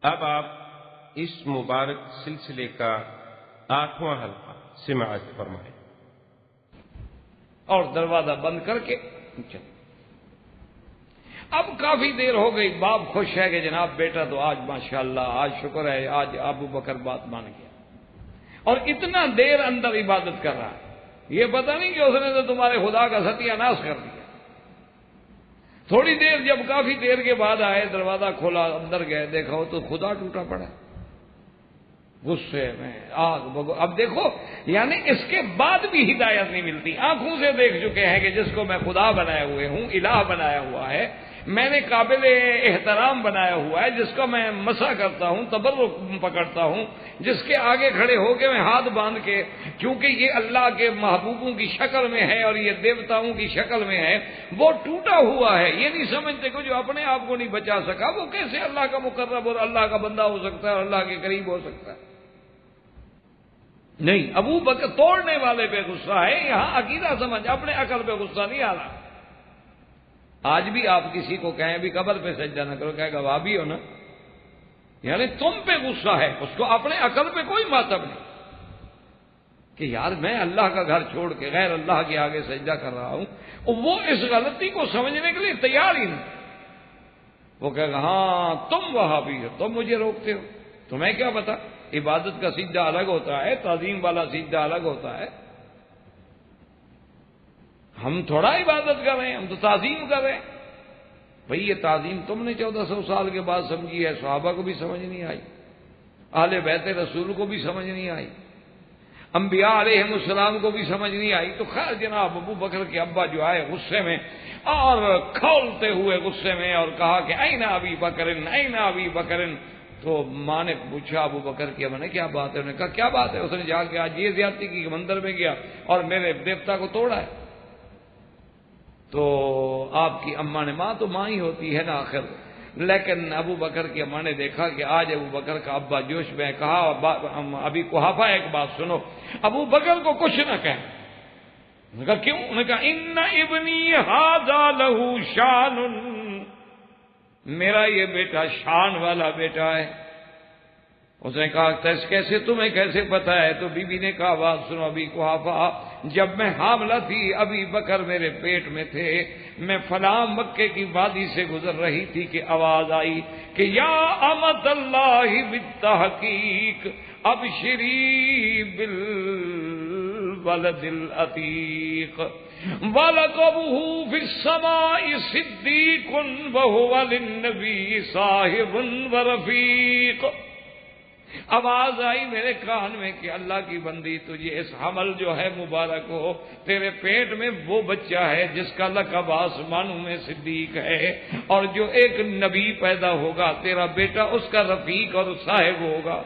اب آپ اس مبارک سلسلے کا 8واں حلقہ سماعت فرمائیں اور دروازہ بند کر کے چل۔ اب کافی دیر ہو گئی، باپ خوش ہے کہ جناب بیٹا تو آج ماشاءاللہ آج شکر ہے آج ابو بکر بات مان گیا، اور اتنا دیر اندر عبادت کر رہا ہے، یہ پتہ نہیں کہ اس نے تو تمہارے خدا کا ستیہ ناش کر دیا۔ تھوڑی دیر جب کافی دیر کے بعد آئے، دروازہ کھولا، اندر گئے، دیکھا ہو تو خدا ٹوٹا پڑا، غصے میں آگ بگو۔ اب دیکھو یعنی اس کے بعد بھی ہدایت نہیں ملتی، آنکھوں سے دیکھ چکے ہیں کہ جس کو میں خدا بنائے ہوئے ہوں، الہ بنایا ہوا ہے، میں نے قابل احترام بنایا ہوا ہے، جس کا میں مسا کرتا ہوں، تبرک پکڑتا ہوں، جس کے آگے کھڑے ہو کے میں ہاتھ باندھ کے، کیونکہ یہ اللہ کے محبوبوں کی شکل میں ہے اور یہ دیوتاؤں کی شکل میں ہے، وہ ٹوٹا ہوا ہے۔ یہ نہیں سمجھتے کہ جو اپنے آپ کو نہیں بچا سکا وہ کیسے اللہ کا مقرب اور اللہ کا بندہ ہو سکتا ہے اور اللہ کے قریب ہو سکتا ہے۔ نہیں، ابو بکر توڑنے والے پہ غصہ ہے، یہاں عقیدہ سمجھ، اپنے عقل پہ غصہ نہیں آ رہا۔ آج بھی آپ کسی کو کہیں بھی قبر پہ سجدہ نہ کرو، کہے گا وہابی ہو نا، یعنی تم پہ غصہ ہے، اس کو اپنے عقل پہ کوئی ماتب نہیں کہ یار میں اللہ کا گھر چھوڑ کے غیر اللہ کے آگے سجدہ کر رہا ہوں، وہ اس غلطی کو سمجھنے کے لیے تیار ہی نہیں۔ وہ کہے گا ہاں تم وہابی ہو، تم مجھے روکتے ہو، تمہیں کیا پتا، عبادت کا سجدہ الگ ہوتا ہے، تعظیم والا سجدہ الگ ہوتا ہے۔ ہم تھوڑا عبادت کر رہے ہیں، ہم تو تعظیم کر رہے ہیں۔ بھئی یہ تعظیم تم نے 1400 سال کے بعد سمجھی ہے، صحابہ کو بھی سمجھ نہیں آئی، اہل بیت رسول کو بھی سمجھ نہیں آئی، انبیاء علیہم السلام کو بھی سمجھ نہیں آئی۔ تو خیر جناب ابو بکر کے ابا جو آئے غصے میں اور کھولتے ہوئے غصے میں، اور کہا کہ این ابی بکر این ابی بکر۔ تو ماں نے پوچھا ابو بکر کی اماں نے کیا بات ہے؟ انہوں نے کہا کیا بات ہے؟ اس نے جا کے آج یہ زیادتی کی کہ مندر میں گیا اور میرے دیوتا کو توڑا ہے۔ تو آپ کی اماں نے، ماں تو ماں ہی ہوتی ہے نا آخر، لیکن ابو بکر کی اماں نے دیکھا کہ آج ابو بکر کا ابا جوش میں، کہا ابھی قحافہ ایک بات سنو، ابو بکر کو کچھ نہ کہیں۔ انہوں نے کہا کیوں؟ انہوں نے کہا ان ابنی ھذا لہ شان، میرا یہ بیٹا شان والا بیٹا ہے۔ اس نے کہا کیسے، تمہیں کیسے پتا ہے؟ تو بی بی نے کہا بات سنو ابھی قحافہ، جب میں حاملہ تھی ابھی بکر میرے پیٹ میں تھے، میں فلاں مکے کی وادی سے گزر رہی تھی کہ آواز آئی کہ یا امت اللہ بالتحقیق ابشری بالولد العتیق وَلَقَبُهُ فِي السَّمَاءِ صِدِّيقٌ وَهُوَ لِلنَّبِيِّ صَاحِبٌ وَرَفِيقٌ۔ آواز آئی میرے کان میں کہ اللہ کی بندی تجھے اس حمل جو ہے مبارک ہو، تیرے پیٹ میں وہ بچہ ہے جس کا لقب آسمانوں میں صدیق ہے، اور جو ایک نبی پیدا ہوگا تیرا بیٹا اس کا رفیق اور صاحب ہوگا۔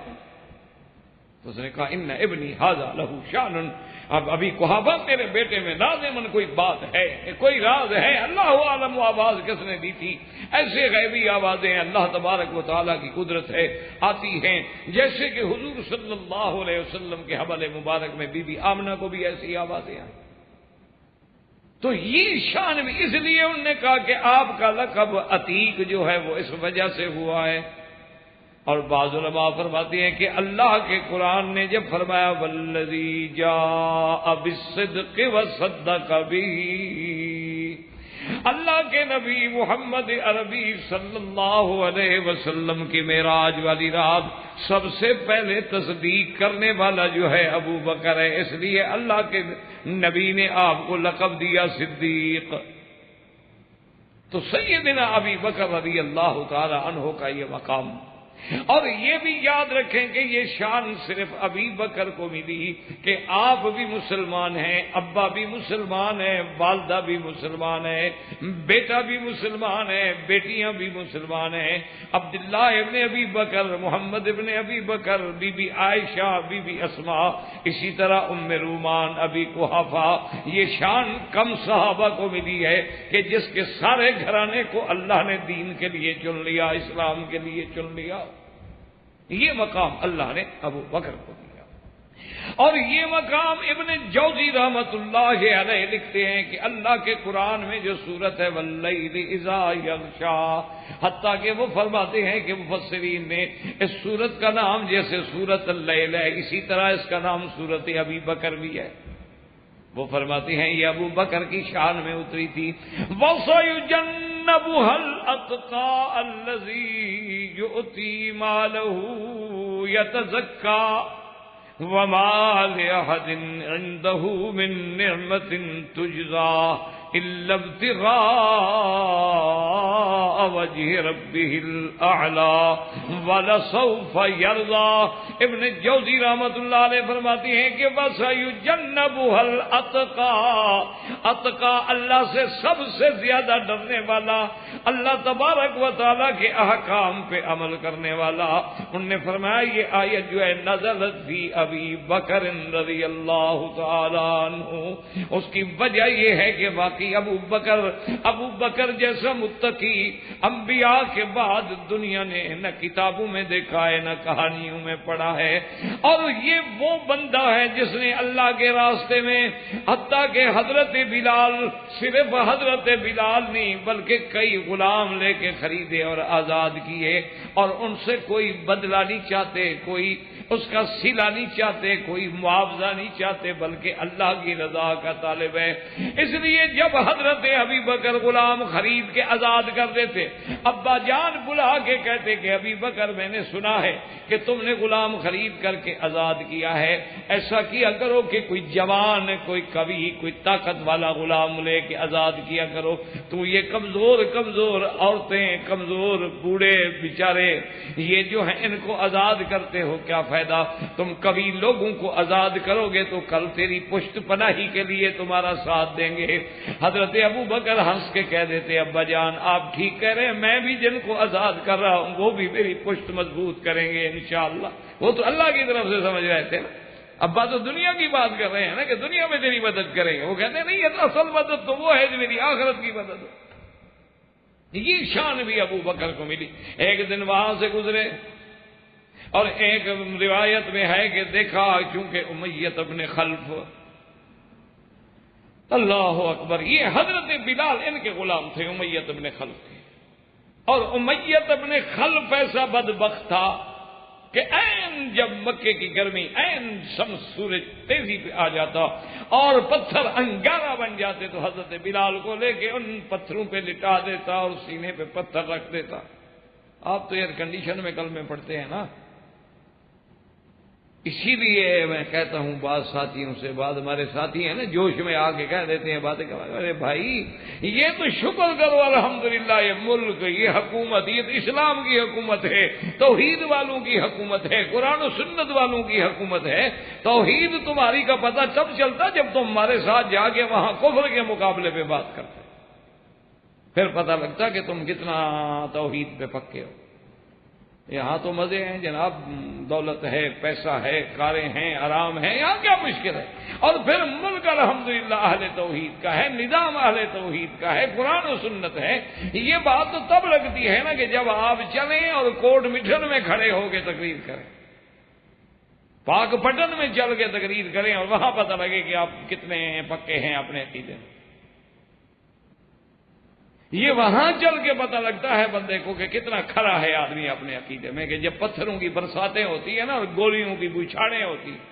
تو اس نے کہا ان ابنی ھذا لہ شان، اب ابھی قحافہ میرے بیٹے میں لازماً کوئی بات ہے، کوئی راز ہے، اللہ عالم وہ آواز کس نے دی تھی۔ ایسے غیبی آوازیں اللہ تبارک و تعالیٰ کی قدرت ہے آتی ہیں، جیسے کہ حضور صلی اللہ علیہ وسلم کے حمل مبارک میں بی بی آمنہ کو بھی ایسی آوازیں آئیں۔ تو یہ شان بھی اس لیے انہوں نے کہا کہ آپ کا لقب عتیق جو ہے وہ اس وجہ سے ہوا ہے۔ اور بعض علماء فرماتے ہیں کہ اللہ کے قرآن نے جب فرمایا والذی جاء بالصدق وصدق بہ، اللہ کے نبی محمد عربی صلی اللہ علیہ وسلم کی معراج والی رات سب سے پہلے تصدیق کرنے والا جو ہے ابو بکر ہے، اس لیے اللہ کے نبی نے آپ کو لقب دیا صدیق۔ تو سیدنا ابی بکر رضی اللہ تعالی عنہ کا یہ مقام، اور یہ بھی یاد رکھیں کہ یہ شان صرف ابی بکر کو ملی کہ آپ بھی مسلمان ہیں، ابا بھی مسلمان ہیں، والدہ بھی مسلمان ہے، بیٹا بھی مسلمان ہے، بیٹیاں بھی مسلمان ہیں، عبداللہ ابن ابی بکر، محمد ابن ابی بکر، بی بی عائشہ، بی بی اسماء، اسی طرح ام رومان، ابی قحافہ۔ یہ شان کم صحابہ کو ملی ہے کہ جس کے سارے گھرانے کو اللہ نے دین کے لیے چن لیا، اسلام کے لیے چن لیا۔ یہ مقام اللہ نے ابو بکر کو دیا۔ اور یہ مقام ابن جوزی رحمت اللہ علیہ لکھتے ہیں کہ اللہ کے قرآن میں جو سورت ہے واللیل اذا یغشا، حتیٰ کہ وہ فرماتے ہیں کہ مفسرین نے اس سورت کا نام جیسے سورت اللیل ہے، اسی طرح اس کا نام سورت ابی بکر بھی ہے۔ وہ فرماتے ہیں یہ ابو بکر کی شان میں اتری تھی۔ وَسَيُجَنَّبُهَا الْأَتْقَى الَّذِي يُؤْتِي مَالَهُ يَتَزَكَّى وَمَا لِأَحَدٍ عِندَهُ مِن نِّعْمَةٍ تُجْزَىٰ إِلَّا ابْتِغَاءَ وَجْهِ رَبِّهِ الْأَعْلَىٰ وَلَسَوْفَ يَرْضَىٰ۔ ابن جوزی رحمت اللہ علیہ فرماتی ہیں کہ وَسَيُجَنَّبُهَا الْأَتْقَى، اتقا اللہ سے سب سے زیادہ ڈرنے والا، اللہ تبارک و تعالیٰ کے احکام پہ عمل کرنے والا۔ انہوں نے فرمایا یہ آیت جو ہے نزلت فی ابی بکر رضی اللہ تعالی عنہ، اس کی وجہ یہ ہے کہ واقعی ابو بکر جیسا متقی انبیاء کے بعد دنیا نے نہ کتابوں میں دیکھا ہے نہ کہانیوں میں پڑھا ہے، اور یہ وہ بندہ ہے جس نے اللہ کے راستے میں حتیٰ کہ حضرت بلال، صرف حضرت بلال نہیں بلکہ کئی غلام لے کے خریدے اور آزاد کیے، اور ان سے کوئی بدلہ نہیں چاہتے، کوئی اس کا صلہ نہیں چاہتے، کوئی معاوضہ نہیں چاہتے، بلکہ اللہ کی رضا کا طالب ہے۔ اس لیے جب حضرت ابی بکر غلام خرید کے آزاد کر دیتے، ابا جان بلا کے کہتے کہ ابی بکر میں نے سنا ہے کہ تم نے غلام خرید کر کے آزاد کیا ہے، ایسا کیا کرو کہ کوئی جوان، کوئی قوی، کوئی طاقت والا غلام لے کے آزاد کیا کرو، تو یہ کمزور عورتیں، کمزور بوڑھے بیچارے یہ جو ہیں ان کو آزاد کرتے ہو، کیا فائدہ؟ تم کبھی لوگوں کو آزاد کرو گے تو کل تیری پشت پناہی کے لیے تمہارا ساتھ دیں گے۔ حضرت ابو بکر ہنس کے کہہ دیتے ابا جان آپ ٹھیک کہہ رہے ہیں، میں بھی جن کو آزاد کر رہا ہوں وہ بھی میری پشت مضبوط کریں گے انشاءاللہ۔ وہ تو اللہ کی طرف سے سمجھ رہے تھے نا، ابا تو دنیا کی بات کر رہے ہیں نا کہ دنیا میں تیری مدد کریں گے، وہ کہتے ہیں نہیں اصل مدد تو وہ ہے جو میری آخرت کی مدد ہے۔ یہ شان بھی ابو بکر کو ملی۔ ایک دن وہاں سے گزرے اور ایک روایت میں ہے کہ دیکھا چونکہ امیت ابن خلف، اللہ اکبر، یہ حضرت بلال ان کے غلام تھے امیت ابن خلف کے، اور امیت ابن خلف ایسا بدبخت تھا کہ عین جب مکے کی گرمی، عین شمس سورج تیزی پہ آ جاتا اور پتھر انگارہ بن جاتے تو حضرت بلال کو لے کے ان پتھروں پہ لٹا دیتا اور سینے پہ پتھر رکھ دیتا۔ آپ تو ایئر کنڈیشن میں کلمے پڑھتے ہیں نا، اسی لیے میں کہتا ہوں بعض ساتھیوں سے، بعض ہمارے ساتھی ہیں نا جوش میں آ کے کہہ دیتے ہیں باتیں، ارے بھائی یہ تو شکر کرو الحمدللہ، یہ ملک، یہ حکومت، یہ تو اسلام کی حکومت ہے، توحید والوں کی حکومت ہے، قرآن و سنت والوں کی حکومت ہے۔ توحید تمہاری کا پتہ تب چلتا جب تم ہمارے ساتھ جا کے وہاں کفر کے مقابلے پہ بات کرتے، پھر پتہ لگتا کہ تم کتنا توحید پہ پکے ہو۔ یہاں تو مزے ہیں جناب، دولت ہے، پیسہ ہے، کاریں ہیں، آرام ہے، یہاں کیا مشکل ہے؟ اور پھر ملک الحمدللہ اہل توحید کا ہے، نظام اہل توحید کا ہے، قرآن و سنت ہے۔ یہ بات تو تب لگتی ہے نا کہ جب آپ چلیں اور کوٹ مٹھن میں کھڑے ہو کے تقریر کریں، پاک پٹن میں چل کے تقریر کریں اور وہاں پتہ لگے کہ آپ کتنے پکے ہیں اپنے عقیدے میں۔ یہ وہاں چل کے پتہ لگتا ہے بندے کو کہ کتنا کھڑا ہے آدمی اپنے عقیدے میں، کہ جب پتھروں کی برساتیں ہوتی ہیں نا اور گولیوں کی بوچھاڑیں ہوتی ہیں،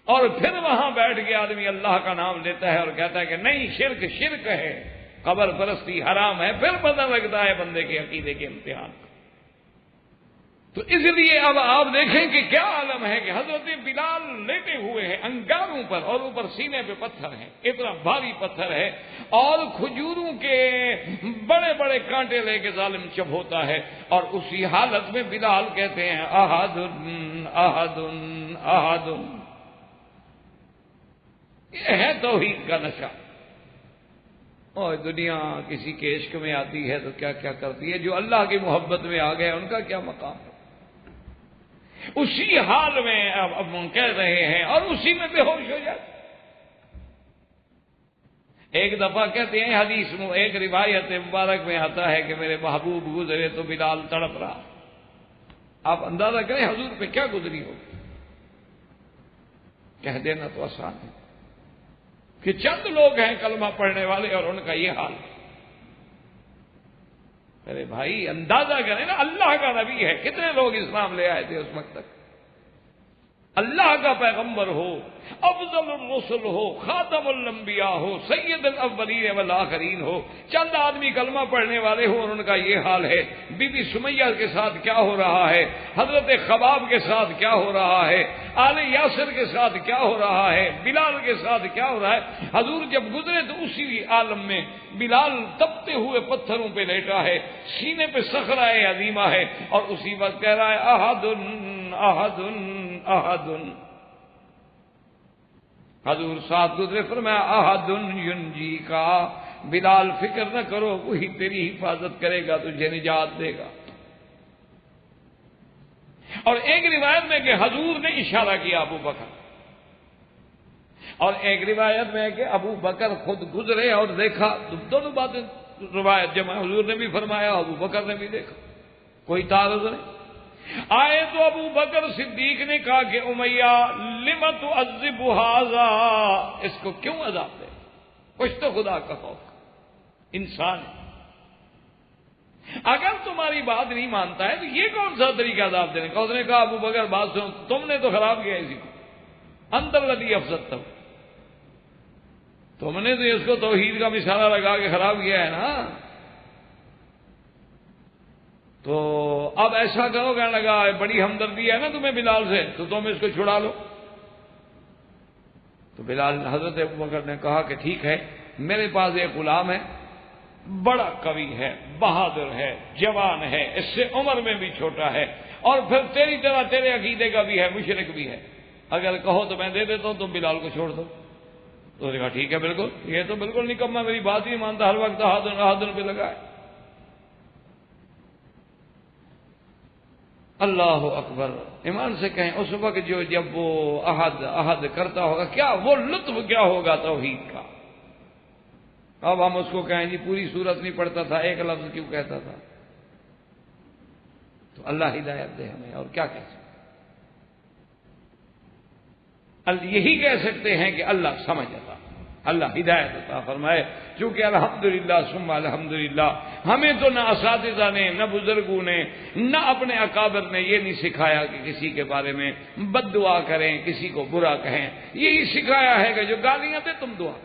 اور پھر وہاں بیٹھ کے آدمی اللہ کا نام لیتا ہے اور کہتا ہے کہ نہیں شرک ہے، قبر پرستی حرام ہے، پھر پتہ لگتا ہے بندے کے عقیدے کے امتحان۔ تو اس لیے اب آپ دیکھیں کہ کیا عالم ہے کہ حضرت بلال لیٹے ہوئے ہیں انگاروں پر اور اوپر سینے پہ پتھر ہیں، اتنا بھاری پتھر ہے، اور کھجوروں کے بڑے بڑے کانٹے لے کے ظالم چبھوتا ہے، اور اسی حالت میں بلال کہتے ہیں احد احد احد۔ یہ ہے توحید کا نشہ۔ اور دنیا کسی کے عشق میں آتی ہے تو کیا کیا کرتی ہے، جو اللہ کی محبت میں آ گئے ان کا کیا مقام ہے؟ اسی حال میں اب ہم کہہ رہے ہیں اور اسی میں بے ہوش ہو جاتے۔ ایک دفعہ کہتے ہیں حدیث میں، ایک روایت مبارک میں آتا ہے کہ میرے محبوب گزرے تو بلال تڑپ رہا۔ آپ اندازہ کریں حضور پہ کیا گزری ہو۔ کہہ دینا تو آسان ہے کہ چند لوگ ہیں کلمہ پڑھنے والے اور ان کا یہ حال ہے۔ ارے بھائی اندازہ کریں نا، اللہ کا نبی ہے، کتنے لوگ اسلام لے آئے تھے اس وقت تک؟ اللہ کا پیغمبر ہو، افضل الرسل ہو، خاتم الانبیاء ہو، سید الاولین والآخرین ہو، چند آدمی کلمہ پڑھنے والے ہو اور ان کا یہ حال ہے۔ بی بی سمیہ کے ساتھ کیا ہو رہا ہے، حضرت خباب کے ساتھ کیا ہو رہا ہے، آل یاسر کے ساتھ کیا ہو رہا ہے، بلال کے ساتھ کیا ہو رہا ہے۔ حضور جب گزرے تو اسی عالم میں بلال تپتے ہوئے پتھروں پہ لیٹا ہے، سینے پہ صخرہ عظیمہ ہے، اور اسی وقت کہہ رہا ہے احد احد احد۔ حضور ساتھ گزرے، فرمایا احد ینجی کا، بلال فکر نہ کرو، وہی تیری حفاظت کرے گا، تجھے نجات دے گا۔ اور ایک روایت میں کہ حضور نے اشارہ کیا ابو بکر، اور ایک روایت میں کہ ابو بکر خود گزرے اور دیکھا۔ دونوں باتیں روایت جمع، حضور نے بھی فرمایا، ابو بکر نے بھی دیکھا، کوئی تعارض نہیں۔ آئے تو ابو بکر صدیق نے کہا کہ امیہ لم تعذب ھذا، اس کو کیوں عذاب دے؟ کچھ تو خدا کا خوف، انسان ہے، اگر تمہاری بات نہیں مانتا ہے تو یہ کون سا طریقہ عذاب دینے کا؟ اس نے کہا ابو بکر بات سنو، تم نے تو خراب کیا اسی کو، انت الذی افسدتہ، تم نے تو اس کو توحید کا مثالہ لگا کے خراب کیا ہے نا۔ تو اب ایسا کرو، کہنے لگا بڑی ہمدردی ہے نا تمہیں بلال سے، تو تم اس کو چھڑا لو۔ تو بلال حضرت ابو بکر نے کہا کہ ٹھیک ہے، میرے پاس ایک غلام ہے، بڑا قوی ہے، بہادر ہے، جوان ہے، اس سے عمر میں بھی چھوٹا ہے، اور پھر تیری طرح تیرے عقیدے کا بھی ہے، مشرک بھی ہے، اگر کہو تو میں دے دیتا ہوں، تم بلال کو چھوڑ دو۔ تو نے کہا ٹھیک ہے بالکل، یہ تو بالکل نکما، میری بات ہی مانتا، ہر وقت احد پہ لگا ہے۔ اللہ اکبر، ایمان سے کہیں اس وقت جب وہ احد کرتا ہوگا، کیا وہ لطف کیا ہوگا توحید کا۔ اب ہم اس کو کہیں جی پوری سورت نہیں پڑھتا تھا، ایک لفظ کیوں کہتا تھا؟ تو اللہ ہدایت دے ہمیں، اور کیا کہہ سکتے، یہی کہہ سکتے ہیں کہ اللہ سمجھ عطا، اللہ ہدایت عطا فرمائے۔ چونکہ الحمدللہ ثم الحمدللہ ہمیں تو نہ اساتذہ نے، نہ بزرگوں نے، نہ اپنے اکابر نے یہ نہیں سکھایا کہ کسی کے بارے میں بد دعا کریں، کسی کو برا کہیں، یہی سکھایا ہے کہ جو گالیاں دے تم دعا،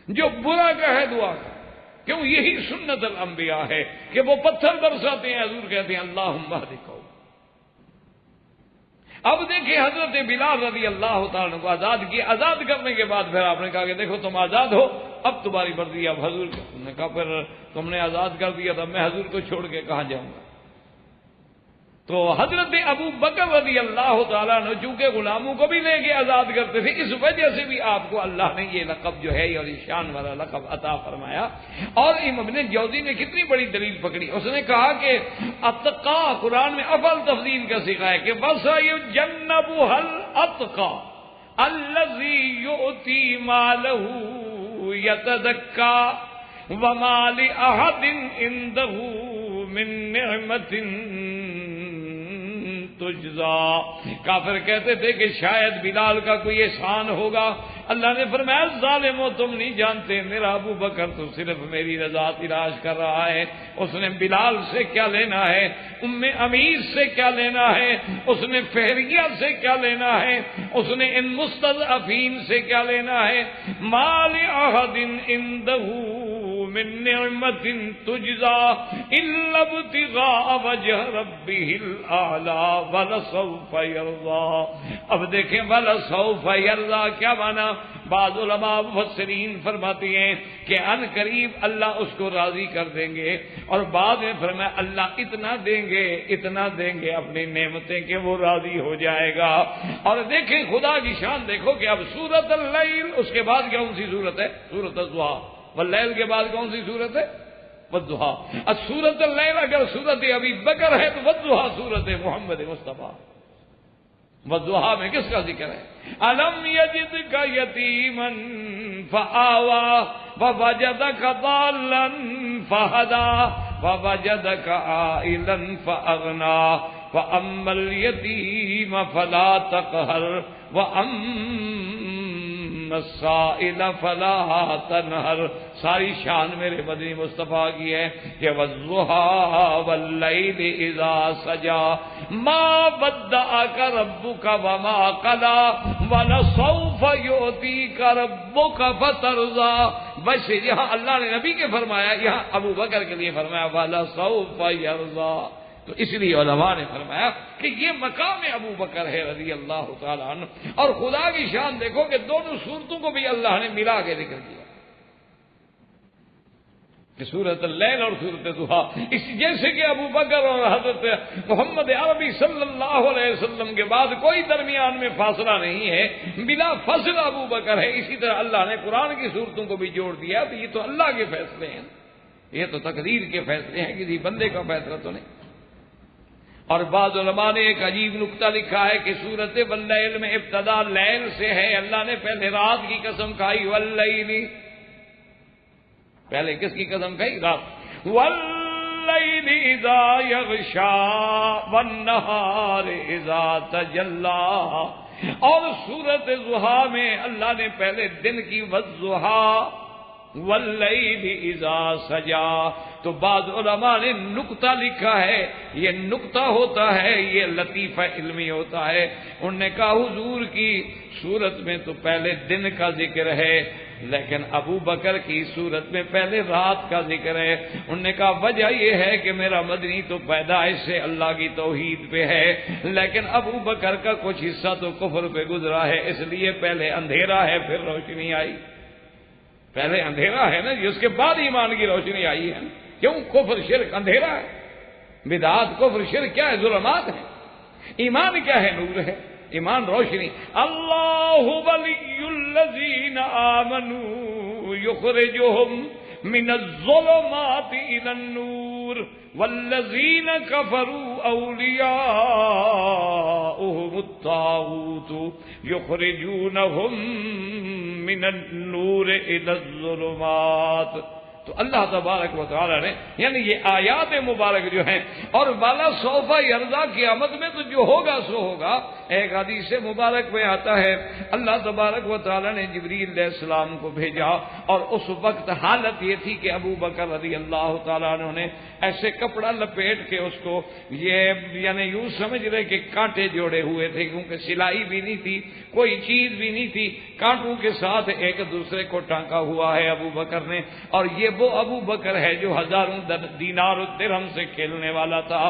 جو برا کہے دعا کر، کیوں؟ یہی سنت الانبیاء ہے کہ وہ پتھر برساتے ہیں، حضور کہتے ہیں اللہم اہد قوم۔ اب دیکھیں حضرت بلال رضی اللہ تعالیٰ کو آزاد کیا، آزاد کرنے کے بعد پھر آپ نے کہا کہ دیکھو تم آزاد ہو، اب تمہاری مرضی۔ اب حضور نے کہا پھر تم نے آزاد کر دیا، تب میں حضور کو چھوڑ کے کہاں جاؤں گا؟ تو حضرت ابو بکر رضی اللہ تعالیٰ نے چونکہ غلاموں کو بھی لے کے آزاد کرتے تھے، اس وجہ سے بھی آپ کو اللہ نے یہ لقب جو ہے اور یہ شان والا لقب عطا فرمایا۔ اور امام ابن جوزی نے کتنی بڑی دلیل پکڑی، اس نے کہا کہ اتقا قرآن میں افضل تفضیل کا صیغہ ہے کہ وَسَيُجَنَّبُهَا الْأَتْقَى الَّذِي يُؤْتِي مَالَهُ يَتَزَكَّى وَمَا لِأَحَدٍ عِندَهُ مِن نِّعْمَةٍ تجزا۔ کافر کہتے تھے کہ شاید بلال کا کوئی احسان ہوگا، اللہ نے فرمایا ظالمو تم نہیں جانتے، میرا ابو بکر تو صرف میری رضا تلاش کر رہا ہے، اس نے بلال سے کیا لینا ہے، ام امیر سے کیا لینا ہے، اس نے فہریہ سے کیا لینا ہے، اس نے ان مستضعفین سے کیا لینا ہے۔ مال احد عنده من نعمت تجزا الا ابتغاء وجه ربه الاعلى ولسوف يرضى۔ اب دیکھیں ولسوف يرضى کیا معنی؟ بعض علماء مفسرین فرماتے ہیں کہ ان قریب اللہ اس کو راضی کر دیں گے، اور بعد میں فرمایا اللہ اتنا دیں گے اپنی نعمتیں کہ وہ راضی ہو جائے گا۔ اور دیکھیں خدا کی شان دیکھو کہ اب سورۃ اللیل، اس کے بعد کون سی سورت ہے؟ سورۃ الضحیٰ۔ واللیل کے بعد کون سی سورت ہے؟ والضحیٰ۔ اب سورۃ اللیل اگر سورت ابی بکر ہے تو والضحیٰ سورت محمد مصطفیٰ۔ والضحیٰ میں کس کا ذکر ہے؟ الم یجدک یتیما فآوی ووجدک ضالا فہدی ووجدک عائلا فاغنی۔ فَأَمَّا الْيَتِيمَ فَلَا تَقْهَرْ وَأَمَّا السَّائِلَ فَلَا تَنْهَرْ. ساری شان میرے مدنی مصطفیٰ کی ہے کہ وَالضُّحَىٰ وَاللَّيْلِ إِذَا سَجَىٰ مَا وَدَّعَكَ رَبُّكَ وَمَا قَلَىٰ وَلَسَوْفَ يُعْطِيكَ رَبُّكَ فَتَرْضَىٰ. بس یہاں اللہ نے نبی کے فرمایا، یہاں ابو بکر کے لیے فرمایا وَلَسَوْفَ يَرْضَىٰ. تو اس لیے علماء نے فرمایا کہ یہ مقام ابو بکر ہے رضی اللہ تعالیٰ عنہ. اور خدا کی شان دیکھو کہ دونوں صورتوں کو بھی اللہ نے ملا کے ذکر کیا کہ سورۃ اللیل اور سورۃ ضحیٰ. اس جیسے کہ ابو بکر اور حضرت محمد عربی صلی اللہ علیہ وسلم کے بعد کوئی درمیان میں فاصلہ نہیں ہے، بلا فصل ابو بکر ہے، اسی طرح اللہ نے قرآن کی صورتوں کو بھی جوڑ دیا. تو یہ تو اللہ کے فیصلے ہیں، یہ تو تقدیر کے فیصلے ہیں، کسی بندے کا فیصلہ تو نہیں. اور بعض علماء نے ایک عجیب نکتہ لکھا ہے کہ سورۃ واللیل میں ابتدا لیل سے ہے. اللہ نے پہلے رات کی قسم کھائی واللیل، پہلے کس کی قسم کھائی؟ رات. واللیل اذا یغشا والنہار اذا تجلی. اور سورۃ ضحیٰ میں اللہ نے پہلے دن کی والضحیٰ واللیل اذا سجا. تو بعض علماء نے نکتہ لکھا ہے، یہ نکتہ ہوتا ہے، یہ لطیفہ علمی ہوتا ہے. انہوں نے کہا حضور کی صورت میں تو پہلے دن کا ذکر ہے، لیکن ابو بکر کی صورت میں پہلے رات کا ذکر ہے. انہوں نے کہا وجہ یہ ہے کہ میرا مدنی تو پیدائش سے اللہ کی توحید پہ ہے، لیکن ابو بکر کا کچھ حصہ تو کفر پہ گزرا ہے، اس لیے پہلے اندھیرا ہے پھر روشنی آئی. پہلے اندھیرا ہے نا، اس کے بعد ایمان کی روشنی آئی ہے. کیوں؟ کفر شرک اندھیرا ہے، بدعات کفر شرک کیا ہے؟ ظلمات ہے. ایمان کیا ہے؟ نور ہے. ایمان روشنی. اللہ ولی الذین آمنوا یخرجہم من الظلمات الی النور والذین کفروا اولیاؤہم الطاغوت یخرجونہم من النور الی الظلمات. تو اللہ تبارک و تعالی نے یعنی یہ آیات مبارک جو ہیں، اور والا سوف یرضا قیامت میں تو جو ہوگا سو ہوگا. ایک حدیث مبارک میں آتا ہے اللہ تبارک و تعالی نے جبریل علیہ السلام کو بھیجا، اور اس وقت حالت یہ تھی کہ ابو بکر رضی اللہ تعالیٰ عنہ نے ایسے کپڑا لپیٹ کے اس کو یہ یعنی یوں سمجھ رہے کہ کانٹے جوڑے ہوئے تھے، کیونکہ سلائی بھی نہیں تھی، کوئی چیز بھی نہیں تھی، کانٹوں کے ساتھ ایک دوسرے کو ٹانکا ہوا ہے ابو بکر نے. اور یہ وہ ابو بکر ہے جو ہزاروں دینار و درہم سے کھیلنے والا تھا.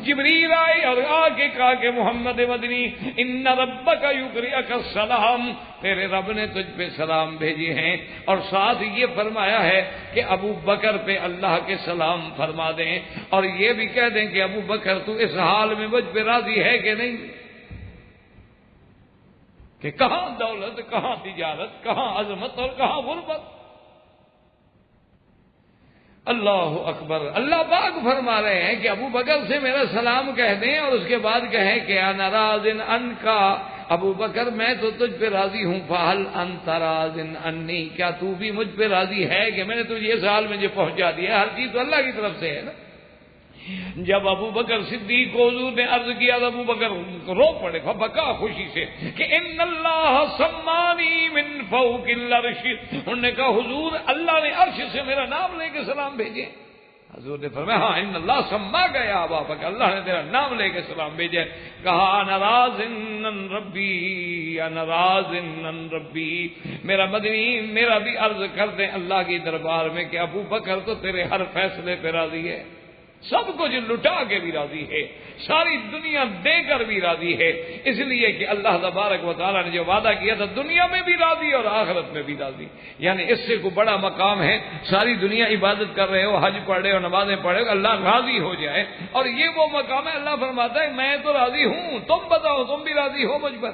جبریل آئے اور آ کے کہا کہ محمد مدنی ان ربک یقرئک السلام، تیرے رب نے تجھ پہ سلام بھیجے ہیں، اور ساتھ یہ فرمایا ہے کہ ابو بکر پہ اللہ کے سلام فرما دیں، اور یہ بھی کہہ دیں کہ ابو بکر تو اس حال میں مجھ پہ راضی ہے کہ نہیں، کہ کہاں دولت، کہاں تجارت، کہاں عظمت اور کہاں غربت. اللہ اکبر. اللہ پاک فرما رہے ہیں کہ ابو بکر سے میرا سلام کہہ دیں، اور اس کے بعد کہیں کہ انا راض عنکا، ابو بکر میں تو تجھ پہ راضی ہوں. فہل انت راض عنی، کیا تو بھی مجھ پہ راضی ہے کہ میں نے تجھے اس حال میں جو پہنچا دیا؟ ہر چیز تو اللہ کی طرف سے ہے نا. جب ابو بکر صدیق کو حضور نے عرض کیا تو ابو بکر رو پڑے، فبکا خوشی سے کہ ان اللہ سمانی من فوق العرش. انہوں نے کہا حضور اللہ نے عرش سے میرا نام لے کے سلام بھیجے. حضور نے فرمایا ہاں ان اللہ سما گیا ابا بکر، اللہ نے تیرا نام لے کے سلام بھیجے. کہا انا راض عن ربی، انا راض عن ربی. میرا مدنی میرا بھی عرض کر دیں اللہ کے دربار میں کہ ابو بکر تو تیرے ہر فیصلے پہ راضی ہے، سب کچھ لٹا کے بھی راضی ہے، ساری دنیا دے کر بھی راضی ہے. اس لیے کہ اللہ تبارک و تعالیٰ نے جو وعدہ کیا تھا دنیا میں بھی راضی اور آخرت میں بھی راضی. یعنی اس سے کوئی بڑا مقام ہے. ساری دنیا عبادت کر رہے ہو، حج پڑھ رہے ہو، نمازیں پڑھ رہے ہو، اللہ راضی ہو جائے، اور یہ وہ مقام ہے. اللہ فرماتا ہے میں تو راضی ہوں، تم بتاؤ تم بھی راضی ہو مجھ پر.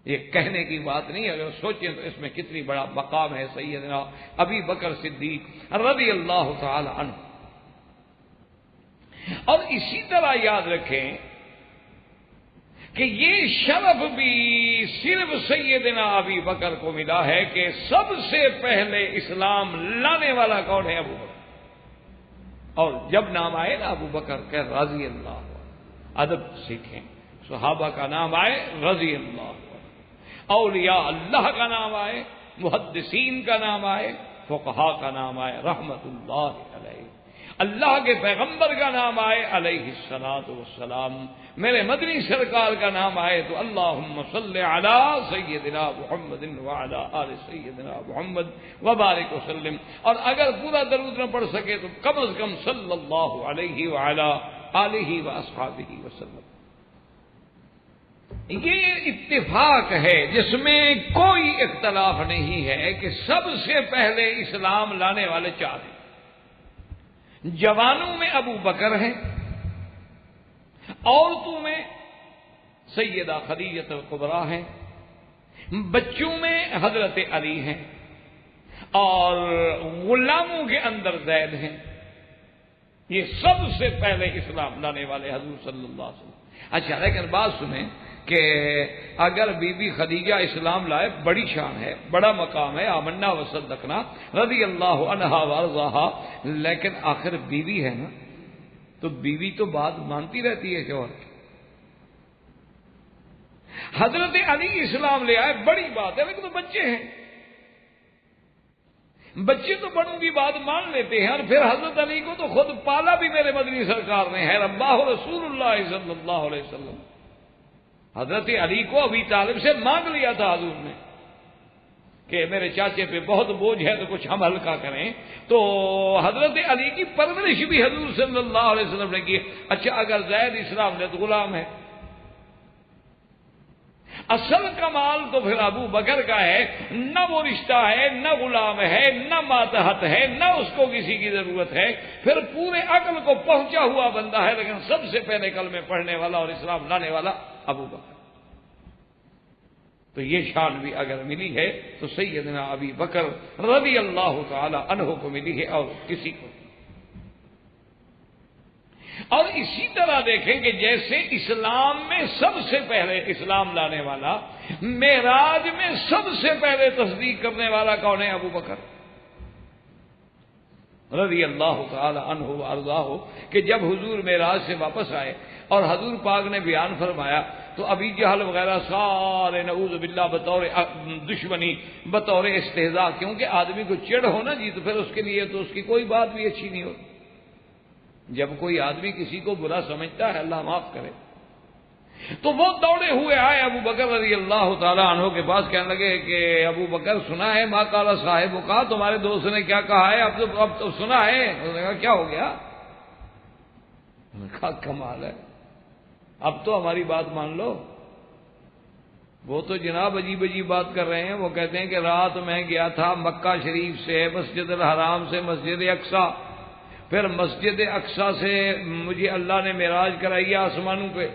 یہ کہنے کی بات نہیں، اگر سوچیں تو اس میں کتنی بڑا مقام ہے سیدنا ابی بکر صدیق رضی اللہ تعالی عنہ. اور اسی طرح یاد رکھیں کہ یہ شرف بھی صرف سیدنا ابی بکر کو ملا ہے کہ سب سے پہلے اسلام لانے والا کون ہے؟ ابو بکر. اور جب نام آئے نا ابو بکر کہ رضی اللہ عنہ، ادب سیکھیں، صحابہ کا نام آئے رضی اللہ عنہ، اولیاء اللہ کا نام آئے، محدثین کا نام آئے، فقہا کا نام آئے رحمت اللہ علیہ، اللہ کے پیغمبر کا نام آئے علیہ الصلوۃ والسلام، میرے مدنی سرکار کا نام آئے تو اللہم صلی علی سیدنا محمد وعلی آل سیدنا محمد وبارک وسلم، اور اگر پورا درود نہ پڑھ سکے تو کم از کم صلی اللہ علیہ وعلی آلہ واصحابہ وسلم۔ یہ اتفاق ہے جس میں کوئی اختلاف نہیں ہے کہ سب سے پہلے اسلام لانے والے چار ہیں۔ جوانوں میں ابو بکر ہیں، عورتوں میں سیدہ خدیجہ الکبریٰ ہیں، بچوں میں حضرت علی ہیں، اور غلاموں کے اندر زید ہیں۔ یہ سب سے پہلے اسلام لانے والے حضور صلی اللہ علیہ وسلم۔ اچھا لیکن بات سنیں کہ اگر بی بی خدیجہ اسلام لائے بڑی شان ہے، بڑا مقام ہے، آمنا وصدقنا رضی اللہ عنہا وارضاہا، لیکن آخر بیوی ہے نا، تو بیوی تو بات مانتی رہتی ہے شوہر کی۔ حضرت علی اسلام لے آئے بڑی بات ہے، لیکن تو بچے ہیں، بچے تو بڑوں کی بات مان لیتے ہیں، اور پھر حضرت علی کو تو خود پالا بھی میرے مدنی سرکار نے ہے، رباہ رسول اللہ صلی اللہ علیہ وسلم۔ حضرت علی کو ابی طالب سے مانگ لیا تھا حضور نے کہ میرے چاچے پہ بہت بوجھ ہے تو کچھ ہم ہلکا کریں، تو حضرت علی کی پرورش بھی حضور صلی اللہ علیہ وسلم نے کی۔ اچھا اگر زید اسلام نے تو غلام ہے، اصل کمال تو پھر ابو بکر کا ہے، نہ وہ رشتہ ہے، نہ غلام ہے، نہ ماتحت ہے، نہ اس کو کسی کی ضرورت ہے، پھر پورے عقل کو پہنچا ہوا بندہ ہے، لیکن سب سے پہلے کلمے پڑھنے والا اور اسلام لانے والا ابو بکر۔ تو یہ شان بھی اگر ملی ہے تو سیدنا ابی بکر رضی اللہ تعالی عنہ کو ملی ہے، اور کسی کو۔ اور اسی طرح دیکھیں کہ جیسے اسلام میں سب سے پہلے اسلام لانے والا، معراج میں سب سے پہلے تصدیق کرنے والا کون ہے؟ ابو بکر رضی اللہ تعالی عنہ وارضاہ، کہ جب حضور معراج سے واپس آئے اور حضور پاک نے بیان فرمایا تو ابی جہل وغیرہ سارے نعوذ باللہ بطور دشمنی، بطور استہزاء، کیونکہ آدمی کو چڑ ہو نا جی تو پھر اس کے لیے تو اس کی کوئی بات بھی اچھی نہیں ہوتی۔ جب کوئی آدمی کسی کو برا سمجھتا ہے، اللہ معاف کرے، تو وہ دوڑے ہوئے آئے ابو بکر رضی اللہ تعالیٰ عنہ کے پاس، کہنے لگے کہ ابو بکر سنا ہے ما قال صاحب کا، تمہارے دوست نے کیا کہا ہے؟ اب تو سنا ہے۔ انہوں نے کہا کیا ہو گیا؟ انہوں نے کہا کمال ہے، اب تو ہماری بات مان لو۔ وہ تو جناب عجیب عجیب بات کر رہے ہیں، وہ کہتے ہیں کہ رات میں گیا تھا مکہ شریف سے مسجد الحرام سے مسجد اقصیٰ، پھر مسجد اقصیٰ سے مجھے اللہ نے معراج کرائی آسمانوں پہ،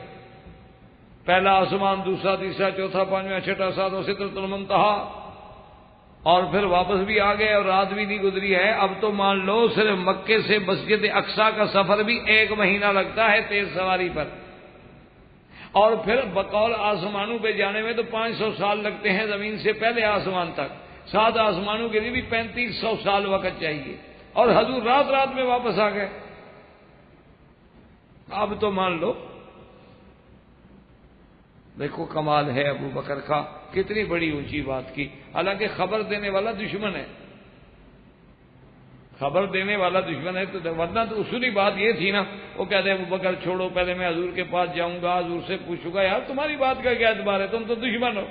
پہلا آسمان، دوسرا، تیسرا، چوتھا، پانچواں، چھٹا، ساتواں سدرۃ المنتہا، اور پھر واپس بھی آ گئے اور رات بھی نہیں گزری ہے۔ اب تو مان لو صرف مکے سے مسجد اقصیٰ کا سفر بھی 1 مہینہ لگتا ہے تیز سواری پر، اور پھر بقول آسمانوں پہ جانے میں تو 500 سال لگتے ہیں زمین سے پہلے آسمان تک، 7 آسمانوں کے لیے بھی 3500 سال وقت چاہیے، اور حضور رات میں واپس آ گئے۔ اب تو مان لو، دیکھو کمال ہے ابو بکر کا، کتنی بڑی اونچی بات کی، حالانکہ خبر دینے والا دشمن ہے، خبر دینے والا دشمن ہے، تو ورنہ تو اصولی بات یہ تھی نا، وہ کہتے ہیں ابو بکر چھوڑو، پہلے میں حضور کے پاس جاؤں گا، حضور سے پوچھوں گا، یار تمہاری بات کا کیا اعتبار ہے، تم تو دشمن ہو،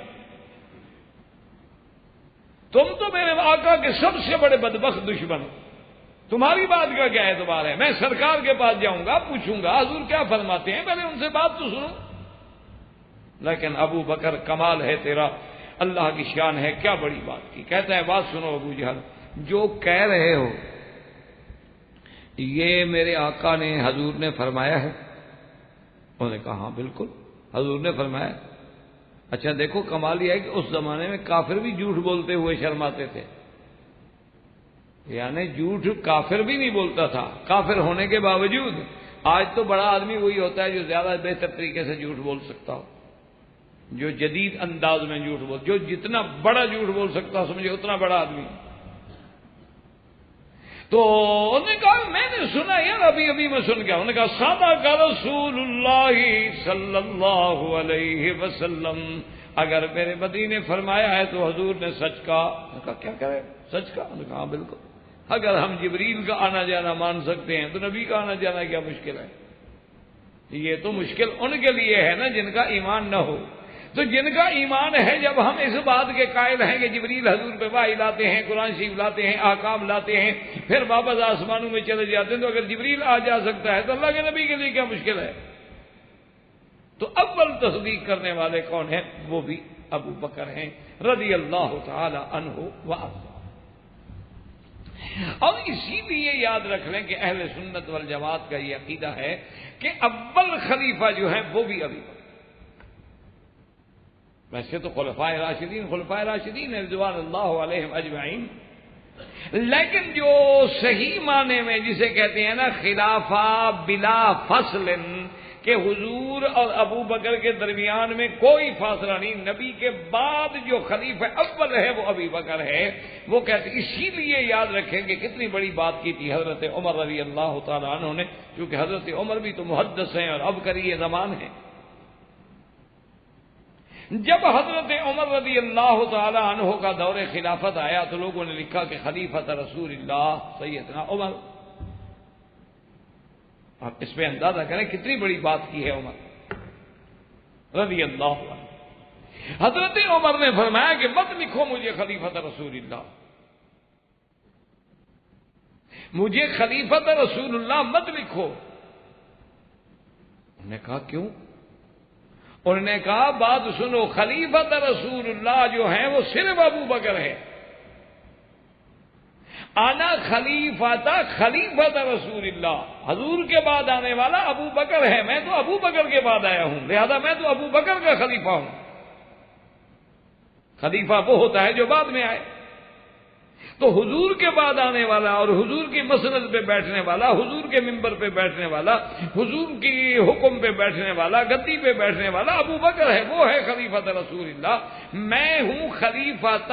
تم تو میرے آقا کے سب سے بڑے بدبخت دشمن ہو، تمہاری بات کا کیا اعتبار ہے؟ میں سرکار کے پاس جاؤں گا، پوچھوں گا حضور کیا فرماتے ہیں، پہلے ان سے بات تو سنوں۔ لیکن ابو بکر کمال ہے تیرا، اللہ کی شان ہے، کیا بڑی بات کی۔ کہتا ہے بات سنو ابو جہل، جو کہہ رہے ہو یہ میرے آقا نے، حضور نے فرمایا ہے؟ انہوں نے کہا ہاں بالکل حضور نے فرمایا۔ اچھا دیکھو کمال یہ ہے کہ اس زمانے میں کافر بھی جھوٹ بولتے ہوئے شرماتے تھے، یعنی جھوٹ کافر بھی نہیں بولتا تھا کافر ہونے کے باوجود۔ آج تو بڑا آدمی وہی ہوتا ہے جو زیادہ بہتر طریقے سے جھوٹ بول سکتا ہو، جو جدید انداز میں جھوٹ بول، جو جتنا بڑا جھوٹ بول سکتا ہو سمجھے اتنا بڑا آدمی۔ تو انہوں نے کہا میں نے سنا یار، ابھی میں سن گیا. انہوں نے کہا صدق رسول اللہ صلی اللہ علیہ وسلم، اگر میرے مدنی نے فرمایا ہے تو حضور نے سچ کہا. انہوں نے کہا کیا کرے سچ کہا؟ انہوں نے کہا بالکل. اگر ہم جبریل کا آنا جانا مان سکتے ہیں تو نبی کا آنا جانا کیا مشکل ہے؟ یہ تو مشکل ان کے لیے ہے نا جن کا ایمان نہ ہو. تو جن کا ایمان ہے، جب ہم اس بات کے قائل ہیں کہ جبریل حضور پہ وحی لاتے ہیں، قرآن شریف لاتے ہیں، احکام لاتے ہیں، پھر واپس آسمانوں میں چلے جاتے ہیں، تو اگر جبریل آ جا سکتا ہے تو اللہ کے نبی کے لیے کیا مشکل ہے؟ تو اول تصدیق کرنے والے کون ہیں؟ وہ بھی ابو بکر ہیں رضی اللہ تعالی عنہ وارضاہ. اور اسی لیے یاد رکھ لیں کہ اہل سنت والجماعت کا یہ عقیدہ ہے کہ اول خلیفہ جو ہیں وہ بھی ابھی بکر. ویسے تو خلفائے راشدین رضوان اللہ علیہم اجمعین، لیکن جو صحیح معنی میں جسے کہتے ہیں نا خلافہ بلا فصل، کہ حضور اور ابو بکر کے درمیان میں کوئی فاصلہ نہیں، نبی کے بعد جو خلیفہ اول ہے وہ ابی بکر ہے، وہ کہتے. اسی لیے یاد رکھیں کہ کتنی بڑی بات کی تھی حضرت عمر رضی اللہ تعالیٰ عنہ نے، کیونکہ حضرت عمر بھی تو محدث ہیں اور ابکری زمان ہیں. جب حضرت عمر رضی اللہ تعالی عنہ کا دور خلافت آیا تو لوگوں نے لکھا کہ خلیفۃ رسول اللہ سیدنا عمر. آپ اس پہ اندازہ کریں کتنی بڑی بات کی ہے عمر رضی اللہ عنہ. حضرت عمر نے فرمایا کہ مت لکھو مجھے خلیفۃ رسول اللہ، مجھے خلیفۃ رسول اللہ مت لکھو. انہوں نے کہا کیوں؟ انہوں نے کہا بات سنو، خلیفۃ رسول اللہ جو ہیں وہ صرف ابو بکر ہے. آنا خلیفۃ رسول اللہ، حضور کے بعد آنے والا ابو بکر ہے، میں تو ابو بکر کے بعد آیا ہوں، لہذا میں تو ابو بکر کا خلیفہ ہوں. خلیفہ وہ ہوتا ہے جو بعد میں آئے. تو حضور کے بعد آنے والا اور حضور کی مسند پہ بیٹھنے والا، حضور کے ممبر پہ بیٹھنے والا، حضور کی حکم پہ بیٹھنے والا، گدی پہ بیٹھنے والا ابو بکر ہے، وہ ہے خلیفۃ رسول اللہ. میں ہوں خلیفۃ